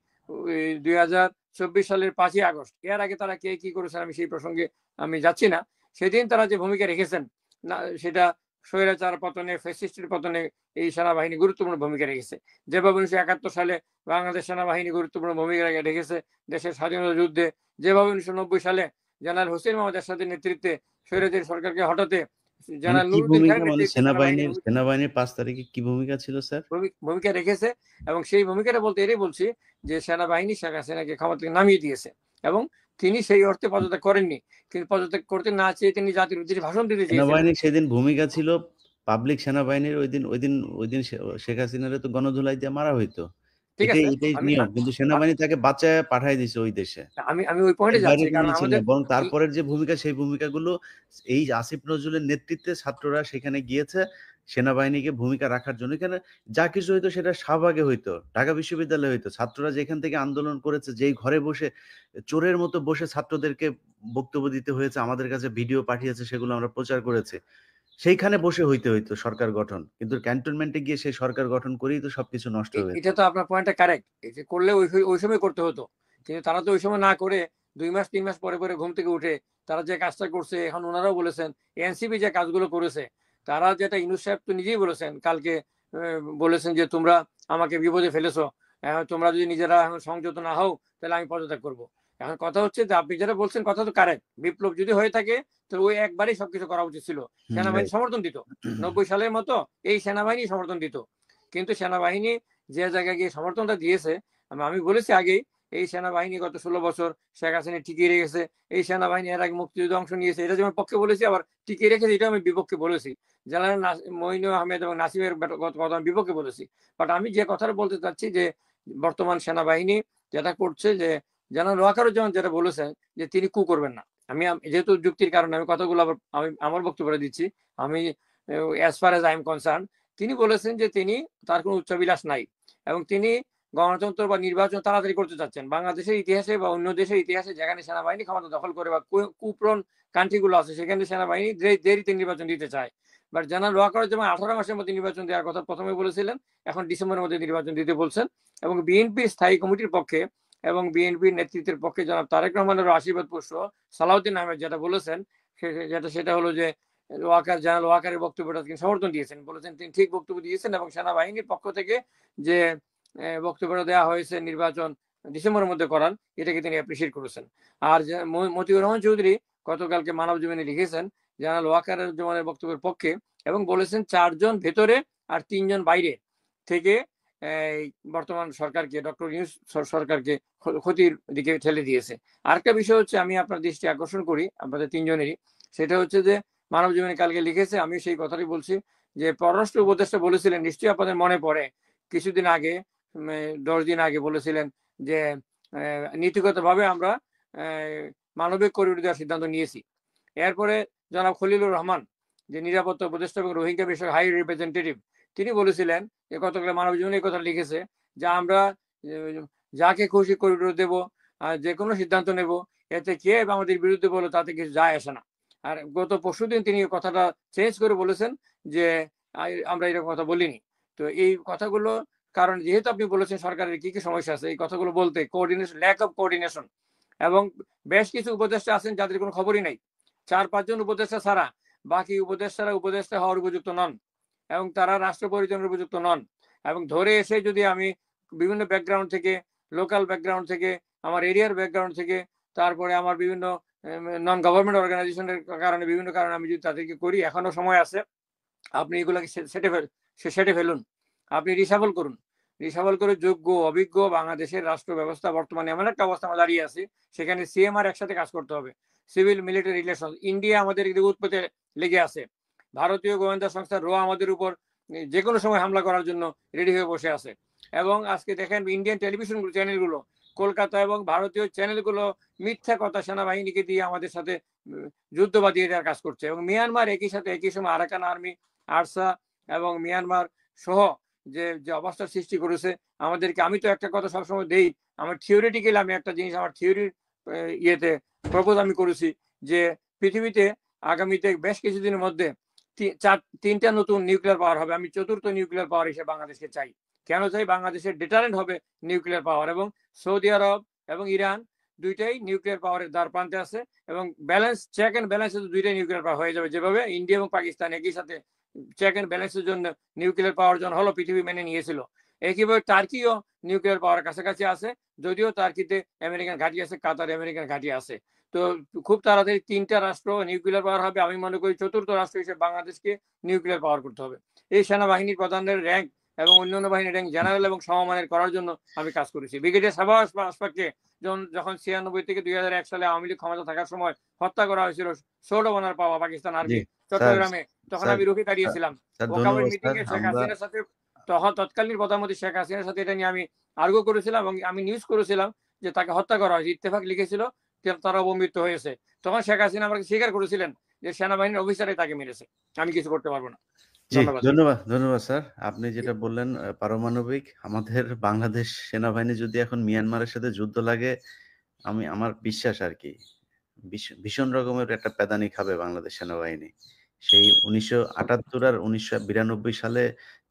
[SPEAKER 4] 2024 সালের 5ই আগস্ট, এর আগে তারা কে কি করেছেন আমি সেই প্রসঙ্গে আমি যাচ্ছি না, সেদিন তারা যে ভূমিকা রেখেছেন না, সেটা স্বৈরাচার পতনে, ফ্যাসিস্টের পতনে এই সেনাবাহিনী গুরুত্বপূর্ণ ভূমিকা রেখেছে। যেভাবে 1971 সালে বাংলাদেশ সেনাবাহিনী গুরুত্বপূর্ণ ভূমিকা রেখেছে দেশের স্বাধীনতা যুদ্ধে, যেভাবে 1990 সালে জেনারেল হোসেন মোহাম্মদ এরশাদের নেতৃত্বে স্বৈরাচারী সরকারকে হটাতে
[SPEAKER 3] মানে
[SPEAKER 4] জেনারেল
[SPEAKER 3] কি
[SPEAKER 4] নুরুদ্দিন
[SPEAKER 3] ভূমিকা,
[SPEAKER 4] খানের
[SPEAKER 3] মানে
[SPEAKER 4] নেতৃত্বে
[SPEAKER 3] সেনাবাহিনীর 5 তারিখে কি ভূমিকা ছিল স্যার?
[SPEAKER 4] ভূমিকা রেখেছে। এবং সেই ভূমিকাটা বলতে এটাই বলছি যে সেনাবাহিনী শেখ হাসিনাকে ক্ষমতা থেকে নামিয়ে দিয়েছে, এবং তিনি সেই অর্থে পদত্যাগ করেননি, কিন্তু পদত্যাগ করতে না চেয়ে তিনি জাতির উদ্দেশ্যে ভাষণ দিতে চেয়েছিলেন।
[SPEAKER 3] সেনাবাহিনীর সেদিন ভূমিকা ছিল, পাবলিক সেনাবাহিনীর ওই দিন শেখ হাসিনারে তো গণধোলাই দিয়ে মারা হইতো।
[SPEAKER 4] ঠিক আছে,
[SPEAKER 3] এটাই
[SPEAKER 4] আমি
[SPEAKER 3] নিয়ম। কিন্তু সেনাবাহিনী তাকে বাঁচায় পাঠায় দিছে ওই দেশে।
[SPEAKER 4] আমি আমি ওই
[SPEAKER 3] এর
[SPEAKER 4] পয়েন্টে
[SPEAKER 3] বাইরে
[SPEAKER 4] যাচ্ছি,
[SPEAKER 3] কোনো
[SPEAKER 4] কারণ
[SPEAKER 3] কিছু না।
[SPEAKER 4] আমাদের
[SPEAKER 3] বরং তারপরের যে ভূমিকা, সেই ভূমিকাগুলো এই আসিফ নজরুলের নেতৃত্বে ছাত্ররা সেখানে গিয়েছে সেনাবাহিনীকে ভূমিকা রাখার জন্য। এখানে যা কিছু হইতো সেটা শাহবাগে হইতো, ঢাকা বিশ্ববিদ্যালয়ে হইতো। ছাত্ররা যেখান থেকে আন্দোলন করেছে, যেই ঘরে বসে চোরের মতো বসে ছাত্রদেরকে বক্তব্য দিতে হয়েছে, আমাদের কাছে ভিডিও পাঠিয়েছে, সেগুলো আমরা প্রচার করেছি। সেইখানে বসে হইতো সরকার গঠন। কিন্তু ক্যান্টনমেন্টে গিয়ে সেই সরকার গঠন করেই তো সবকিছু নষ্ট হয়েছে।
[SPEAKER 4] এটা তো আপনার পয়েন্টটা কারেক্ট, এটা করলে ওই সময় করতে হতো, কিন্তু তারা তো ওই সময় না করে 2 মাস 3 মাস পরে পরে ঘুম থেকে উঠে তারা যে কাজটা করছে, এখন ওনারাও বলেছেন এনসিপি যে কাজগুলো করেছে, তারা যেটা ইউনূস সাহেব তো নিজেই বলেছেন কালকে, বলেছেন যে তোমরা আমাকে বিপদে ফেলেছো, তোমরা যদি নিজেরা এখন সংযত না হও তাহলে আমি পদত্যাগ করবো। এখন কথা হচ্ছে যে আপনি যেটা বলছেন কথা তো কারেক্ট, বিপ্লব যদি হয়ে থাকে তো ওই একবারই সবকিছু করা উচিত ছিল। সেনাবাহিনী সমর্থন দিত 90 সালের মতো, এই সেনাবাহিনী সমর্থন দিত, কিন্তু সেনাবাহিনী যে জায়গায় গিয়ে সমর্থনটা দিয়েছে, আমি বলেছি আগেই, এই সেনাবাহিনী গত 16 বছর শেখ হাসিনা টিকিয়ে রেখেছে। এই সেনাবাহিনী এর আগে মুক্তিযুদ্ধে অংশ নিয়েছে, এটা যেমন পক্ষে বলেছি, আবার টিকিয়ে রেখেছে এটা আমি বিপক্ষে বলেছি। জেনারেল মঈনুল আহমেদ এবং নাসিমের কথা আমি বিপক্ষে বলেছি। বাট আমি যে কথাটা বলতে চাচ্ছি যে বর্তমান সেনাবাহিনী যেটা করছে, যে জেনারেল ওয়াকারুজ্জামান যেটা বলেছেন যে তিনি কু করবেন না, আমি যেহেতু যুক্তির কারণে আমি কথাগুলো আবার আমি আমার বক্তব্যটা দিচ্ছি। আমি as far age I am concern, তিনি বলেছেন যে তিনি, তার কোনো উচ্চাবিলাস নাই, এবং তিনি গণতন্ত্র বা নির্বাচন তাড়াতাড়ি করতে চাচ্ছেন। বাংলাদেশের ইতিহাসে বা অন্য দেশের ইতিহাসে যেখানে সেনাবাহিনী ক্ষমতা দখল করে বা কুপ্রন কান্ট্রিগুলো আছে, সেখানে সেনাবাহিনী দেরিতে নির্বাচন দিতে চায়। বাট জেনারেল ওয়াকারুজ্জামান 18 মাসের মধ্যে নির্বাচন দেওয়ার কথা প্রথমে বলেছিলেন, এখন ডিসেম্বরের মধ্যে নির্বাচন দিতে বলছেন। এবং বিএনপির স্থায়ী কমিটির পক্ষে এবং বিএনপির নেতৃত্বের পক্ষে জনাব তারেক রহমানের আশীর্বাদ পুষ্প সালাউদ্দিন আহমেদ যেটা বলেছেন, সেটা হলো যে জেনারেল ওয়াকারের বক্তব্যটা তিনি সমর্থন দিয়েছেন, বলেছেন তিনি ঠিক বক্তব্য দিয়েছেন, এবং সেনাবাহিনীর পক্ষ থেকে যে বক্তব্যটা দেওয়া হয়েছে নির্বাচন ডিসেম্বরের মধ্যে করার, এটাকে তিনি অ্যাপ্রিসিয়েট করেছেন। আর মতিউর রহমান চৌধুরী গতকালকে মানব জীবনে লিখেছেন জেনারেল ওয়াকারের জমানের বক্তব্যের পক্ষে, এবং বলেছেন 4 জন ভেতরে আর 3 জন বাইরে থেকে বর্তমান সরকারকে, ডক্টর ইউনূস সরকারকে ক্ষতির দিকে ঠেলে দিয়েছে। আরেকটা বিষয় হচ্ছে, আমি আপনার দৃষ্টি আকর্ষণ করি আপনাদের 3 জনেরই, সেটা হচ্ছে যে মানব জীবনে কালকে লিখেছে, আমি সেই কথাটাই বলছি, যে পররাষ্ট্র উপদেষ্টা বলেছিলেন, নিশ্চয়ই আপনাদের মনে পড়ে, কিছুদিন আগে 10 দিন আগে বলেছিলেন যে নীতিগতভাবে আমরা মানবিক করিডোর দেওয়ার সিদ্ধান্ত নিয়েছি। এরপরে জনাব খলিলুর রহমান, যে নিরাপত্তা উপদেষ্টা এবং রোহিঙ্গা বিষয়ক হাই রিপ্রেজেন্টেটিভ, তিনি বলেছিলেন, গতকাল মানব জীবনে কথা লিখেছে, যে আমরা যাকে খুশি করিডোর দেব, যে কোনো সিদ্ধান্ত নেব, এতে কে আমাদের বিরুদ্ধে বলো তাতে কিছু যায় আসে না। আর গত পরশুদিন তিনি কথাটা চেঞ্জ করে বলেছেন যে আমরা এরকম কথা বলিনি। তো এই কথাগুলো, কারণ যেহেতু আপনি বলেছেন সরকারের কি কি সমস্যা আছে, এই কথাগুলো বলতে কোঅর্ডিনেশন, ল্যাক অফ কোঅর্ডিনেশন, এবং বেশ কিছু উপদেষ্টা আছেন যাদের কোনো খবরই নাই, 4-5 জন উপদেষ্টা ছাড়া বাকি উপদেষ্টারা উপদেষ্টা হওয়ার উপযুক্ত নন, এবং তারা রাষ্ট্র পরিচালনার উপযুক্ত নন। এবং ধরে এসে যদি আমি বিভিন্ন ব্যাকগ্রাউন্ড থেকে, লোকাল ব্যাকগ্রাউন্ড থেকে, আমার এরিয়ার ব্যাকগ্রাউন্ড থেকে, তারপরে আমার বিভিন্ন নন গভর্নমেন্ট অর্গানাইজেশনের কারণে, বিভিন্ন কারণে আমি যদি তাদেরকে করি, এখনো সময় আছে, আপনি এগুলোকে সেটে ফেলুন, আপনি রিসাবল করুন, রিসাবল করে যোগ্য অভিজ্ঞ বাংলাদেশের রাষ্ট্র ব্যবস্থা বর্তমানে এমন একটা অবস্থা আমরা দাঁড়িয়ে আছি, সেখানে সিএমআর একসাথে কাজ করতে হবে, সিভিল মিলিটারি রিলেশন। ইন্ডিয়া আমাদের উৎপত্তি লেগে আছে, ভারতীয় গোয়েন্দা সংস্থা র আমাদের উপর যে কোনো সময় হামলা করার জন্য রেডি হয়ে বসে আছে, এবং আজকে দেখেন ইন্ডিয়ান টেলিভিশন চ্যানেলগুলো, কলকাতা এবং ভারতীয় চ্যানেলগুলো মিথ্যা কথা সেনাবাহিনীকে দিয়ে আমাদের সাথে যুদ্ধ বাঁধিয়ে দেওয়ার কাজ করছে। এবং মিয়ানমার একই সাথে একই সময় আরাকান আর্মি, আরসা এবং মিয়ানমার সহ যে যে অবস্থার সৃষ্টি করেছে আমাদেরকে। আমি তো একটা কথা সবসময় দেই, আমার থিওরিটিক্যালি আমি একটা জিনিস আমার থিওরির ইয়েতে প্রপোজ আমি করেছি যে পৃথিবীতে আগামীতে বেশ কিছুদিনের মধ্যে তিনটা নতুন নিউক্লিয়ার পাওয়ার হবে। আমি চতুর্থ নিউক্লিয়ার পাওয়ার হিসেবে বাংলাদেশকে চাই। কেন চাই? বাংলাদেশের ডিটারেন্ট হবে নিউক্লিয়ার পাওয়ার, এবং সৌদি আরব এবং ইরান দুইটাই নিউক্লিয়ার পাওয়ারের দ্বার প্রান্তে আছে, এবং ব্যালেন্স চেক অ্যান্ড ব্যালেন্সে দুইটাই নিউক্লিয়ার পাওয়ার হয়ে যাবে। যেভাবে ইন্ডিয়া এবং পাকিস্তান একই সাথে চেক অ্যান্ড ব্যালেন্সের জন্য নিউক্লিয়ার পাওয়ার জন্য হলো পৃথিবী মেনে নিয়েছিল, একইভাবে টার্কিও নিউক্লিয়ার পাওয়ার কাছাকাছি আছে, যদিও টার্কিতে আমেরিকান ঘাঁটি আছে, কাতার আমেরিকান ঘাঁটি আছে। তো খুব তাড়াতাড়ি তিনটা রাষ্ট্র নিউক্লিয়ার পাওয়ার হবে। আমি মনে করি চতুর্থ রাষ্ট্র হিসেবে বাংলাদেশকে নিউক্লিয়ার পাওয়ার করতে হবে। এই সেনাবাহিনীর প্রধানের র্যাঙ্ক এবং অন্যান্য বাহিনীর র্যাঙ্ক জেনারেল এবং সমমানের করার জন্য আমি কাজ করেছি। ব্রিগেডিয়ার সাবাস আশফাককে যখন 96 থেকে 2001 সালে আওয়ামী লীগ ক্ষমতা থাকার সময় হত্যা করা হয়েছিল ষোলো বনার পাওয়া পাকিস্তান আর্মি চট্টগ্রামে, তখন আমি রুখে দাঁড়িয়েছিলাম ওকাবের মিটিং এ শেখ হাসিনার সাথে, তখন তৎকালীন প্রধানমন্ত্রী শেখ হাসিনার সাথে এটা নিয়ে আমি আর্গু করেছিলাম এবং আমি নিউজ করেছিলাম যে তাকে হত্যা করা হয়েছে। ইত্তেফাক লিখেছিল তারা অবমৃত্যু হয়েছে। তখন শেখ হাসিনা আমাকে স্বীকার করেছিলেন যে সেনাবাহিনীর অফিসারই তাকে মেরেছে, আমি কিছু করতে পারবো না।
[SPEAKER 3] ধন্যবাদ স্যার। আপনি যেটা বললেন পারমাণবিক, আমাদের বাংলাদেশ সেনাবাহিনী যদি এখন মিয়ানমারের সাথে যুদ্ধ লাগে, আমার বিশ্বাস আর কি ভীষণ রকমের একটা প্যাদানি খাবে বাংলাদেশ সেনাবাহিনী। সেই 1978 আর 1992 সালে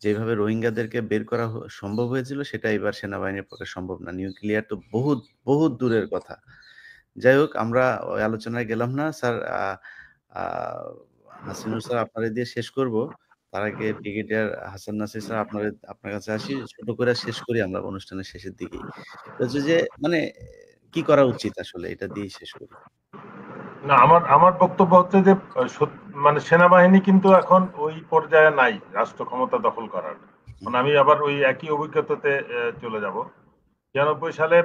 [SPEAKER 3] যেভাবে রোহিঙ্গাদেরকে বের করা সম্ভব হয়েছিল, সেটা এবার সেনাবাহিনীর পক্ষে সম্ভব না। নিউক্লিয়ার তো বহুত বহুত দূরের কথা। যাই হোক, আমরা ওই আলোচনায় গেলাম না স্যার। হাসিনুর স্যার আপনারা দিয়ে শেষ করব, তার আগে ব্রিগেডিয়ার হাসান নাসির স্যার আপনার কাছে আসি, ছোট করে শেষ করি আমরা অনুষ্ঠানের শেষের দিকেই। হচ্ছে যে মানে কি করা উচিত আসলে, এটা দিয়ে শেষ করি।
[SPEAKER 5] না, আমার বক্তব্য হচ্ছে যে মানে সেনাবাহিনী কিন্তু এখন ওই পর্যায়ে নাই রাষ্ট্র ক্ষমতা দখল করার। মানে আমি আবার ওই একই অভিজ্ঞতাতে চলে যাব। 96 সালে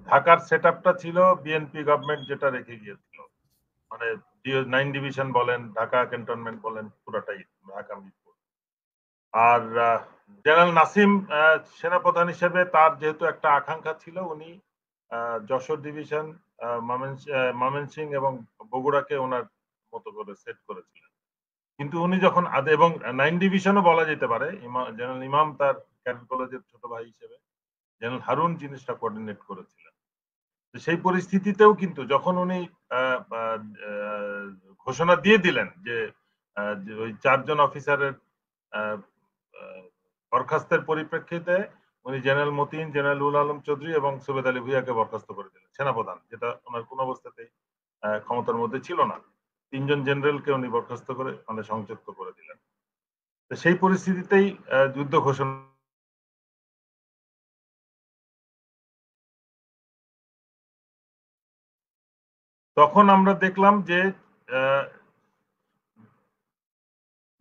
[SPEAKER 5] ঢাকার সেটআপটা ছিল বিএনপি গভর্নমেন্ট যেটা রেখে গিয়েছিল, মানে 9 ডিভিশন বলেন, ঢাকা ক্যান্টনমেন্ট বলেন, পুরোটাই ঢাকা মিরপুর। আর জেনারেল নাসিম সেনাপ্রধান হিসেবে তার যেহেতু একটা আকাঙ্ক্ষা ছিল, উনি যশোর ডিভিশন, ময়মনসিংহ এবং বগুড়াকে ওনার মতো করে সেট করেছিলেন। কিন্তু উনি যখন এবং 9 ডিভিশনও বলা যেতে পারে, জেনারেল ইমাম তার ক্যাডেট কলেজের ছোট ভাই হিসেবে, জেনারেল হারুন জিনিসটা কোঅর্ডিনেট করেছিলেন। সেই পরিস্থিতিতেও কিন্তু যখন উনি ঘোষণা দিয়ে দিলেন যে ওই 4 জন অফিসারের বরখাস্তের পরিপ্রেক্ষিতে উনি জেনারেল মতিন, জেনারেল উল আলম চৌধুরী এবং সুবেদ আলী ভুইয়াকে বরখাস্ত করে দিলেন সেনাপ্রধান, যেটা ওনার কোন অবস্থাতেই ক্ষমতার মধ্যে ছিল না। 3 জন জেনারেলকে উনি বরখাস্ত করে মানে সংযুক্ত করে দিলেন। সেই পরিস্থিতিতেই যুদ্ধ ঘোষণা। তখন আমরা দেখলাম যে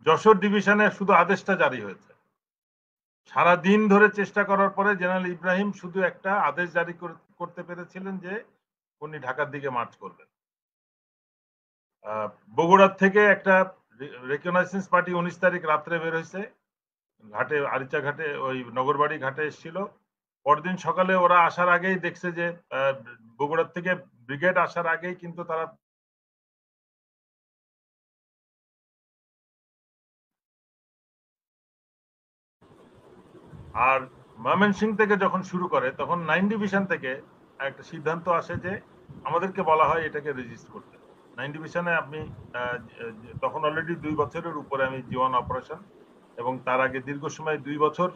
[SPEAKER 5] যশোর ডিভিশনে শুধু আদেশটা জারি হয়েছে। সারা দিন ধরে চেষ্টা করার পরে জেনারেল ইব্রাহিম শুধু একটা আদেশ জারি করতে পেরেছিলেন যে উনি ঢাকার দিকে মার্চ করবেন। বগুড়ার থেকে একটা রেকগনাইজেন্স পার্টি 19 তারিখ রাত্রে বের হয়েছে, ঘাটে আরিচা ঘাটে ওই নগরবাড়ি ঘাটে এসেছিল। পরদিন সকালে ওরা আসার আগেই দেখছে যে বগুড়ার থেকে ব্রিগেড আসার আগেই কিন্তু তারা আর ময়মনসিংহ থেকে যখন শুরু করে তখন 9 ডিভিশন থেকে একটা সিদ্ধান্ত আসে যে আমাদেরকে বলা হয় এটাকে রেজিস্টার করতে। 9 ডিভিশনে আপনি তখন অলরেডি 2 বছরের উপরে আমি জীবন অপারেশন, এবং তার আগে দীর্ঘ সময় 2 বছর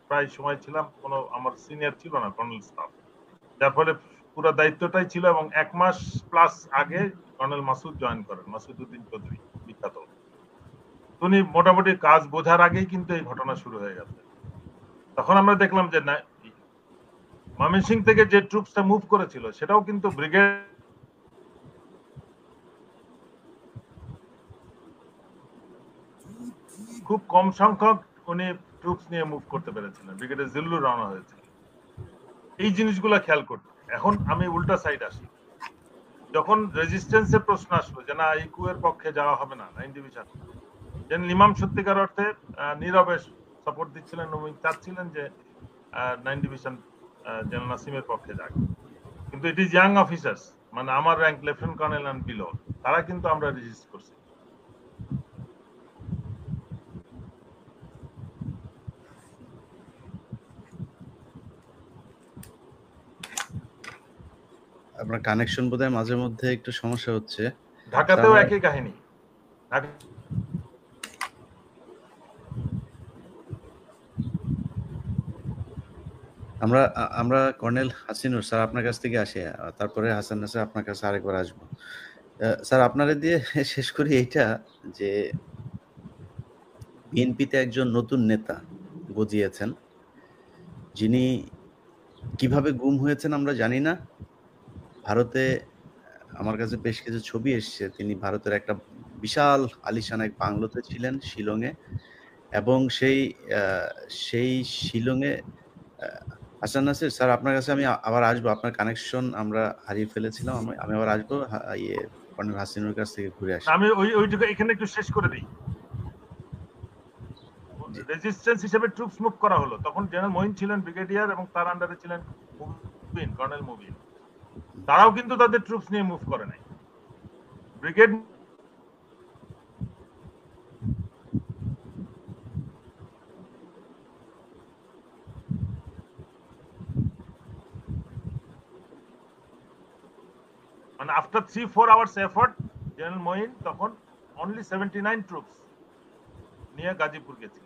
[SPEAKER 5] প্রায় সময় ছিলাম, কোনো আমার সিনিয়র ছিল না কর্নেল স্টাফ, যার ফলে পুরো দায়িত্বটাই ছিল। এবং 1 মাস প্লাস আগে কর্নেল মাসুদ জয়েন করেন, মাসুদ উদ্দিন চৌধুরী বিখ্যাত। উনি মোটামুটি কাজ বোঝার আগেই কিন্তু এই ঘটনা শুরু হয়ে গেছে। তখন আমরা দেখলাম যে ময়মনসিংহ থেকে যে ট্রুপসটা মুভ করেছিল সেটাও কিন্তু ব্রিগেড খুব কম সংখ্যক উনি ট্রুপস নিয়ে মুভ করতে পেরেছিলেন, ব্রিগেডে জিল্লু রওনা হয়েছিল। এই জিনিসগুলো খেয়াল করতে। এখন আমি উল্টা সাইড আসি, যখন রেজিস্ট্যান্সের প্রশ্ন আসলো যে না এই কুয়ের পক্ষে যাওয়া হবে না 9 ডিভিশন, জেনারেল ইমাম সত্যিকার অর্থে নীরবে সাপোর্ট দিচ্ছিলেন এবং চাচ্ছিলেন যে 9 ডিভিশন জেনারেল নাসিমের পক্ষে যাক, কিন্তু ইট ইজ ইয়াং অফিসার্স, মানে আমার rank lieutenant colonel and below, তারা কিন্তু আমরা রেজিস্ট করছি।
[SPEAKER 3] আপনার কানেকশন বোধহয় মাঝে মধ্যে একটু সমস্যা হচ্ছে।
[SPEAKER 5] ঢাকাতেও একই কাহিনী।
[SPEAKER 3] আমরা কর্নেল হাসিনুর স্যার আপনার কাছ থেকে আসি, তারপরে হাসান নাসির আপনার কাছে আরেকবার আসবো। স্যার আপনারা দিয়ে শেষ করি এইটা যে বিএনপিতে একজন নতুন নেতা গজিয়েছেন, যিনি কিভাবে গুম হয়েছেন আমরা জানি না। ভারতে আমার কাছে বেশ কিছু ছবি এসছে, তিনি ভারতের একটা বিশাল আলিশান এক বাংলোতে ছিলেন শিলংয়ে, এবং সেই শিলংয়ে হাসান নাসির স্যার আপনার কাছে আমি আবার আসবো, আপনার কানেকশন আমরা হারিয়ে ফেলেছিলাম, আমি আবার আসবো কর্নেল হাসিনুর কাছ থেকে ঘুরে আসি।
[SPEAKER 5] আমি ওইটুকু এখানে একটু শেষ করে দিই। রেজিস্ট্যান্স হিসেবে ট্রুপস মুভ করা হলো, তখন জেনারেল মঈন ছিলেন ব্রিগেডিয়ার এবং তার আন্ডারে ছিলেন মুবিন, কর্নেল মুবিন। তারাও কিন্তু তাদের ট্রুপস নিয়ে মুভ করে নাই। ব্রিগেড মানে after 3-4 hours effort general Moeen তখন অনলি 79 ট্রুপস নিয়ে গাজীপুর গেছিল।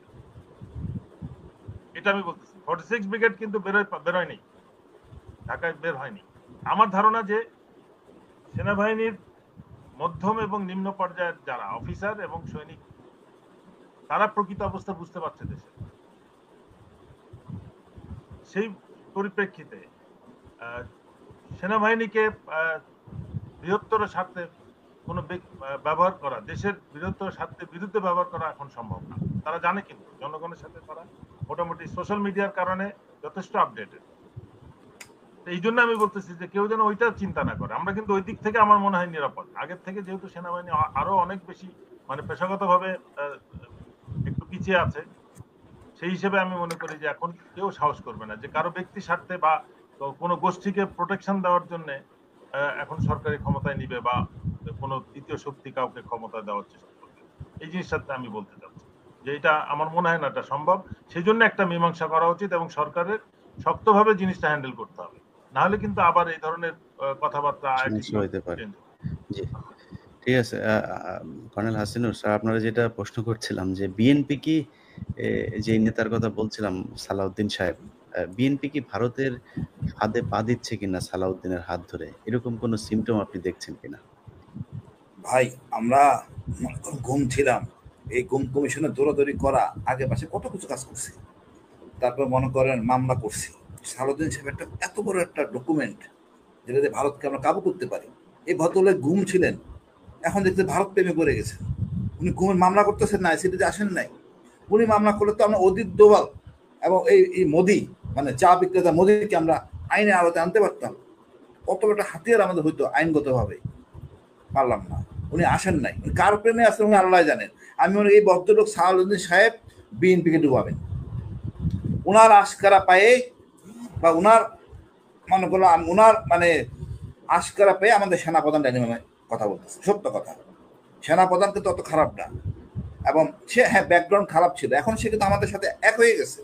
[SPEAKER 5] এটা আমি বলতেছি। 46 ব্রিগেড কিন্তু বেরোয়নি, ঢাকায় বের হয়নি। আমার ধারণা যে সেনাবাহিনীর মধ্যম এবং নিম্ন পর্যায়ের যারা অফিসার এবং সৈনিক, তারা প্রকৃত অবস্থা বুঝতে পারছে দেশে। সেই পরিপ্রেক্ষিতে সেনাবাহিনীকে বৃহত্তর স্বার্থে কোনো ব্যবহার করা, দেশের বৃহত্তর স্বার্থের বিরুদ্ধে ব্যবহার করা এখন সম্ভব না। তারা জানে, কিন্তু জনগণের সাথে তারা মোটামুটি সোশ্যাল মিডিয়ার কারণে যথেষ্ট আপডেটেড। এই জন্য আমি বলতেছি যে কেউ যেন ওইটা চিন্তা না করে। আমরা কিন্তু ওই দিক থেকে আমার মনে হয় নিরাপদ আগের থেকে, যেহেতু সেনাবাহিনী আরো অনেক বেশি মানে পেশাগতভাবে একটু পিছিয়ে আছে। সেই হিসেবে আমি মনে করি যে এখন কেউ সাহস করবে না যে কারো ব্যক্তি স্বার্থে বা কোনো গোষ্ঠীকে প্রোটেকশন দেওয়ার জন্য এখন সরকারি ক্ষমতায় নিবে বা কোনো তৃতীয় শক্তি কাউকে ক্ষমতা দেওয়ার চেষ্টা করবে। এই জিনিসটাতে আমি বলতে চাচ্ছি যে এটা আমার মনে হয় না এটা সম্ভব। সেই জন্য একটা মীমাংসা করা উচিত এবং সরকারের শক্তভাবে জিনিসটা হ্যান্ডেল করতে হবে, না হলে কিন্তু আবার এই ধরনের কথাবার্তা
[SPEAKER 3] হইতে পারে। জি ঠিক আছে। কর্নেল হাসিনুর স্যার আপনারা যেটা প্রশ্ন করছিলাম যে বিএনপি কি, যে নেতার কথা বলছিলাম সালাউদ্দিন সাহেব, বিএনপি কি ভারতের ফাঁদে পা দিচ্ছে কিনা সালাউদ্দিনের হাত ধরে, এরকম কোন সিমটম আপনি দেখছেন কিনা?
[SPEAKER 1] ভাই আমরা গুম ছিলাম, এই গুম কমিশনে দৌড়াদৌড়ি করা, আগে পাশে কত কিছু কাজ করছি, তারপর মনে করেন মামলা করছি। সালাউদ্দিন সাহেব একটা এত বড় একটা ডকুমেন্ট যেটাতে ভারতকে আমরা কাবু করতে পারি। এই ভদ্রলোক গুম ছিলেন, এখন দেখতে ভারত প্রেমে পড়ে গেছেন। উনি গুমের মামলা করতেছেন না, আইসিটিতে আসেন নাই। উনি মামলা করলে তো আমরা অদিত দোভাল এবং এই মোদি মানে চা বিক্রেতা মোদিকে আমরা আইনের আওতায় আনতে পারতাম। কত একটা হাতিয়ার আমাদের হইতো আইনগতভাবে, পারলাম না। উনি আসেন নাই, উনি কার প্রেমে আসেন উনি আল্লাহ জানেন। আমি মনে এই ভদ্রলোক সালাউদ্দিন সাহেব বিএনপিকে ডুবাবেন উনার আশকারা পায়ে, বা উনার মনে করলাম উনার মানে আশকারা পেয়ে আমাদের সেনাপ্রধান ডাইনামে কথা বলতেছে। সত্য কথা, সেনাপ্রধান কিন্তু অত খারাপ না, এবং সে হ্যাঁ ব্যাকগ্রাউন্ড খারাপ ছিল, এখন সে কিন্তু আমাদের সাথে এক হয়ে গেছে,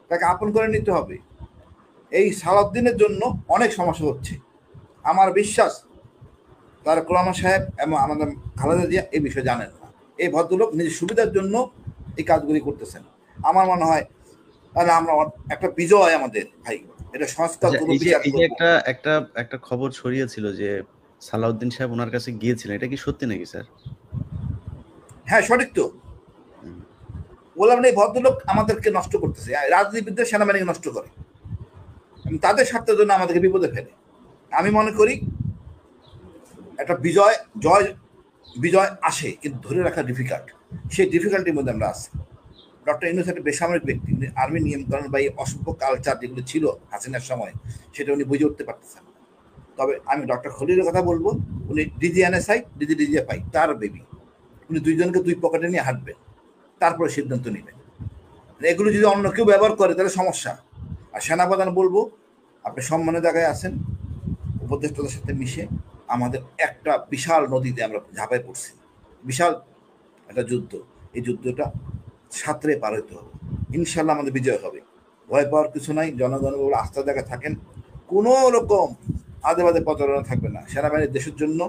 [SPEAKER 1] তাকে আপন করে নিতে হবে। এই সালাউদ্দিনের জন্য অনেক সমস্যা হচ্ছে। আমার বিশ্বাস তারেক রহমান সাহেব এবং আমাদের খালেদা জিয়া এই বিষয়ে জানেন না। এই ভদ্রলোক নিজের সুবিধার জন্য এই কাজগুলি করতেছেন। আমার মনে হয় তাহলে আমরা একটা বিজয় আমাদের ভাই, এটা সংস্কার।
[SPEAKER 3] একটা খবর ছড়িয়েছিল যে সালাউদ্দিন সাহেব ওনার কাছে গিয়েছিলেন, এটা কি সত্যি নাকি স্যার?
[SPEAKER 1] হ্যাঁ সঠিক তো। বললাম না এই ভদ্রলোক আমাদেরকে নষ্ট করতেছে, রাজনীতিবিদদের সেনাবাহিনীকে নষ্ট করে, তাদের স্বার্থের জন্য আমাদেরকে বিপদে ফেলে। আমি মনে করি একটা বিজয় আসে, কিন্তু ধরে রাখা ডিফিকাল্ট। সেই ডিফিকাল্টির মধ্যে আমরা আছি। ডক্টর ইউনূস একটা বেসামরিক ব্যক্তি, উনি আর্মি নিয়মকানুন বা এই অসভ্য কালচার যেগুলো ছিল হাসিনার সময়, সেটা উনি বুঝে উঠতে পারতেছেন। তবে আমি ডক্টর খলিলের কথা বলবো, উনি ডিজিএনএসআই ডিজিএফআই তার বেবি, উনি দুইজনকে দুই পকেটে নিয়ে হাঁটবেন, তারপরে সিদ্ধান্ত নেবেন। এগুলো যদি অন্য কেউ ব্যবহার করে তাহলে সমস্যা। আর সেনাপ্রধান বলবো, আপনি সম্মানের জায়গায় আছেন, উপদেষ্টাদের সাথে মিশে আমাদের একটা বিশাল নদীতে আমরা ঝাঁপায় পড়ছি, বিশাল একটা যুদ্ধ। এই যুদ্ধটা সাঁতরে পার হইতে হবে, ইনশাল্লাহ আমাদের বিজয় হবে। ভয় পাওয়ার কিছু নাই, জনগণের আস্থার জায়গায় থাকেন, কোনো রকম আদে বাদে প্রচারণা থাকবে না। সেনাবাহিনী দেশের জন্য,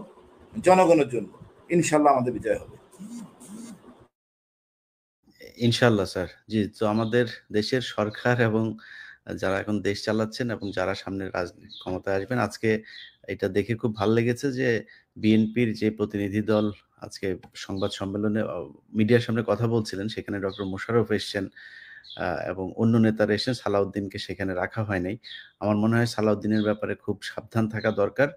[SPEAKER 1] জনগণের জন্য, ইনশাল্লাহ আমাদের বিজয় হবে।
[SPEAKER 3] ইনশাল্লাহ স্যার। জি, তো আমাদের দেশের সরকার এবং যারা এখন দেশ চালাচ্ছেন এবং যারা সামনে ক্ষমতায় আসবেন, আজকে এটা দেখে খুব ভালো লেগেছে যে বিএনপির যে প্রতিনিধি দল আজকে সংবাদ সম্মেলনে মিডিয়ার সামনে কথা বলছিলেন, সেখানে ডক্টর মোশাররফ এসছেন এবং অন্য নেতারা এসেছেন, সালাউদ্দিনকে সেখানে রাখা হয় নাই। আমার মনে হয় সালাউদ্দিনের ব্যাপারে খুব সাবধান থাকা দরকার।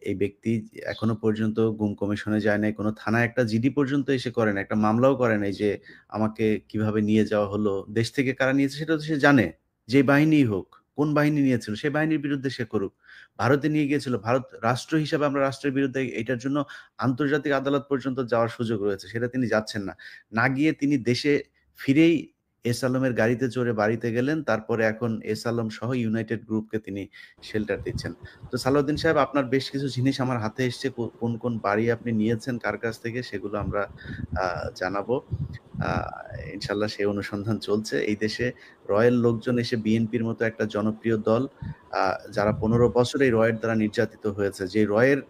[SPEAKER 3] এই ব্যক্তি এখনো পর্যন্ত গুম কমিশনে যায় নাই, কোনো থানায় একটা জিডি পর্যন্ত এসে করে না, একটা মামলাও করে নাই যে আমাকে কিভাবে নিয়ে যাওয়া হলো, দেশ থেকে কারা নিয়েছে সেটা তো সে জানে। যে বাহিনীই হোক, কোন বাহিনী নিয়েছিল সেই বাহিনীর বিরুদ্ধে সে করুক। ভারতে নিয়ে গিয়েছিল, ভারত রাষ্ট্র হিসাবে আমরা রাষ্ট্রের বিরুদ্ধে এটার জন্য আন্তর্জাতিক আদালত পর্যন্ত যাওয়ার সুযোগ রয়েছে, সেটা তিনি যাচ্ছেন না। না গিয়ে তিনি দেশে ফিরেই এস আলমের গাড়িতে চড়ে বাড়িতে গেলেন, তারপরে এখন এস আলম সহ ইউনাইটেড গ্রুপকে তিনি শেল্টার দিচ্ছেন। তো সালাউদ্দিন সাহেব, আপনার বেশ কিছু জিনিস আমার হাতে এসছে, কোন কোন বাড়ি আপনি নিয়েছেন কার কাছ থেকে, সেগুলো আমরা জানাবো। ইনশাল্লাহ সেই অনুসন্ধান চলছে। এই দেশে রয়ের লোকজন এসে বিএনপির মতো একটা জনপ্রিয় দল, যারা 15 বছর এই রয়ের দ্বারা নির্যাতিত হয়েছে, যে রয়ের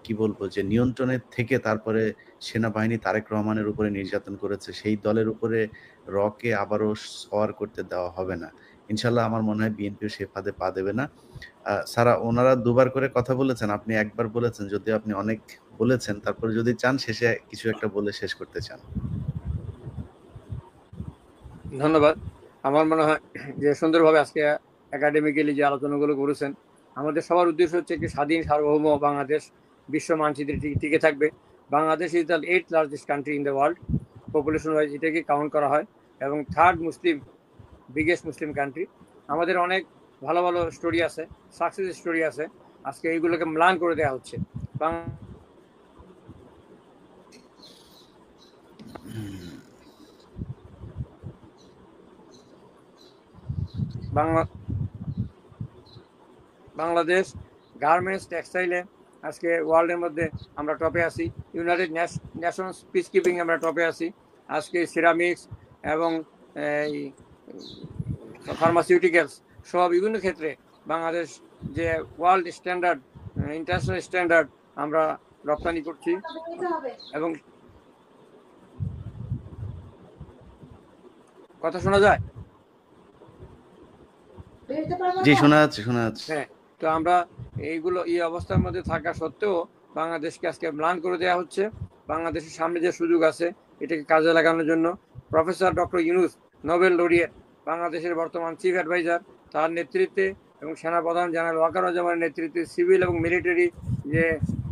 [SPEAKER 3] কি বলবো যে নিয়ন্ত্রণের থেকে তারপরে সেনাবাহিনী তারেক রহমানের উপরে নির্যাতন করেছে, সেই দলের উপরে রকে আবারও সওয়ার করতে দেওয়া হবে না। ইনশাল্লাহ আমার মনে হয় বিএনপিও সে ফাঁদে পা দেবে না। সারা ওনারা দুবার করে কথা বলেছেন, আপনি একবার বলেছেন, যদি আপনি অনেক বলেছেন, তারপরে যদি চান শেষে কিছু একটা বলে শেষ করতে চান।
[SPEAKER 4] ধন্যবাদ। আমার মনে হয় যে সুন্দরভাবে আজকে একাডেমিক্যালি যে আলোচনাগুলো করেছেন, আমাদের সবার উদ্দেশ্য হচ্ছে একটি স্বাধীন সার্বভৌম বাংলাদেশ বিশ্ব মানচিত্রে টিকে থাকবে। Bangladesh is the 8th largest country in the world, population wise এটাকে কাউন্ট করা হয়, এবং 3rd বিগেস্ট মুসলিম কান্ট্রি। আমাদের অনেক ভালো ভালো স্টোরি আছে, সাকসেস স্টোরি আছে, আজকে এইগুলোকে ম্লান করে দেওয়া হচ্ছে। বাংলাদেশ গার্মেন্টস, টেক্সটাইলে আজকে ওয়ার্ল্ডের মধ্যে আমরা টপে আছি। ইউনাইটেড নেশনস পিস কিপিং আমরা টপে আছি। আজকে সিরামিক্স এবং এই ফার্মাসিউটিক্যালস সব বিভিন্ন ক্ষেত্রে বাংলাদেশ যে ওয়ার্ল্ড স্ট্যান্ডার্ড, ইন্টারন্যাশনাল স্ট্যান্ডার্ড আমরা রপ্তানি করছি। এবং কথা শোনা যায়?
[SPEAKER 3] জি, শোনা যাচ্ছে, শোনা যাচ্ছে।
[SPEAKER 4] হ্যাঁ, তো আমরা এইগুলো এই অবস্থার মধ্যে থাকা সত্ত্বেও বাংলাদেশকে আজকে ম্লান করে দেওয়া হচ্ছে। বাংলাদেশের সামনে যে সুযোগ আছে এটাকে কাজে লাগানোর জন্য professor doctor Yunus, Nobel laureate, বাংলাদেশের বর্তমান চিফ অ্যাডভাইজার, তার নেতৃত্বে এবং সেনাপ্রধান জেনারেল ওয়াকারুজ্জামানের নেতৃত্বে সিভিল এবং মিলিটারি যে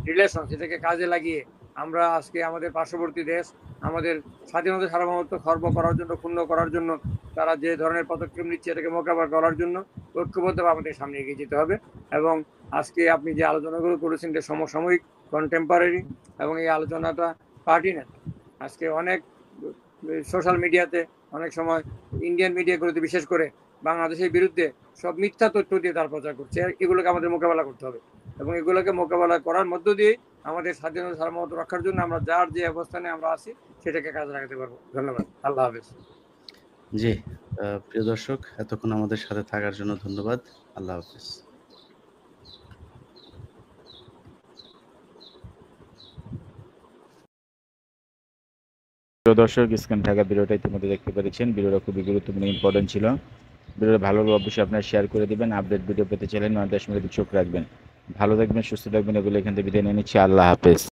[SPEAKER 4] রিলেশন, সেটাকে কাজে লাগিয়ে আমরা আজকে আমাদের পার্শ্ববর্তী দেশ আমাদের স্বাধীনতা সার্বভৌমত্ব খর্ব করার জন্য, ক্ষুণ্ণ করার জন্য তারা যে ধরনের পদক্ষেপ নিচ্ছে এটাকে মোকাবেলা করার জন্য ঐক্যবদ্ধভাবে আমাদের সামনে এগিয়ে যেতে হবে। এবং আজকে আপনি যে আলোচনাগুলো করেছেন এটা সমসাময়িক, কন্টেম্পোরারি, এবং এই আলোচনাটা পার্টিনেন্ট। আজকে অনেক সোশ্যাল মিডিয়াতে অনেক সময় ইন্ডিয়ান মিডিয়াগুলোতে বিশেষ করে বাংলাদেশের বিরুদ্ধে সব মিথ্যা তথ্য দিয়ে তার প্রচার করছে। এগুলোকে আমাদের মোকাবেলা করতে হবে এবং এগুলোকে মোকাবেলা করার মধ্য দিয়ে আমাদের স্বাধীনতা সার্বভৌমত্ব রক্ষার জন্য আমরা যার যে অবস্থানে আমরা আছি সেটাকে কাজে লাগাতে পারবো। ধন্যবাদ। আল্লাহ হাফেজ।
[SPEAKER 3] জি, প্রিয় দর্শক, এতক্ষণ আমাদের সাথে থাকার জন্য ধন্যবাদ। আল্লাহ হাফেজ।
[SPEAKER 2] প্রিয় দর্শক, স্ক্রিনে থাকা ভিডিওটা ইতিমধ্যে দেখতে পেরেছেন। ভিডিওটা খুবই গুরুত্বপূর্ণ, ইম্পর্টেন্ট ছিল। ভিডিওটা ভালো লাগলে অবশ্যই আপনারা শেয়ার করে দিবেন। আপডেট ভিডিও পেতে চাইলে 9 10 মিনিট চোখ রাখবেন। ভালো থাকবেন, সুস্থ থাকবেন। এগুলো এখান থেকে বিদায় নিয়ে নিচ্ছি। আল্লাহ হাফেজ।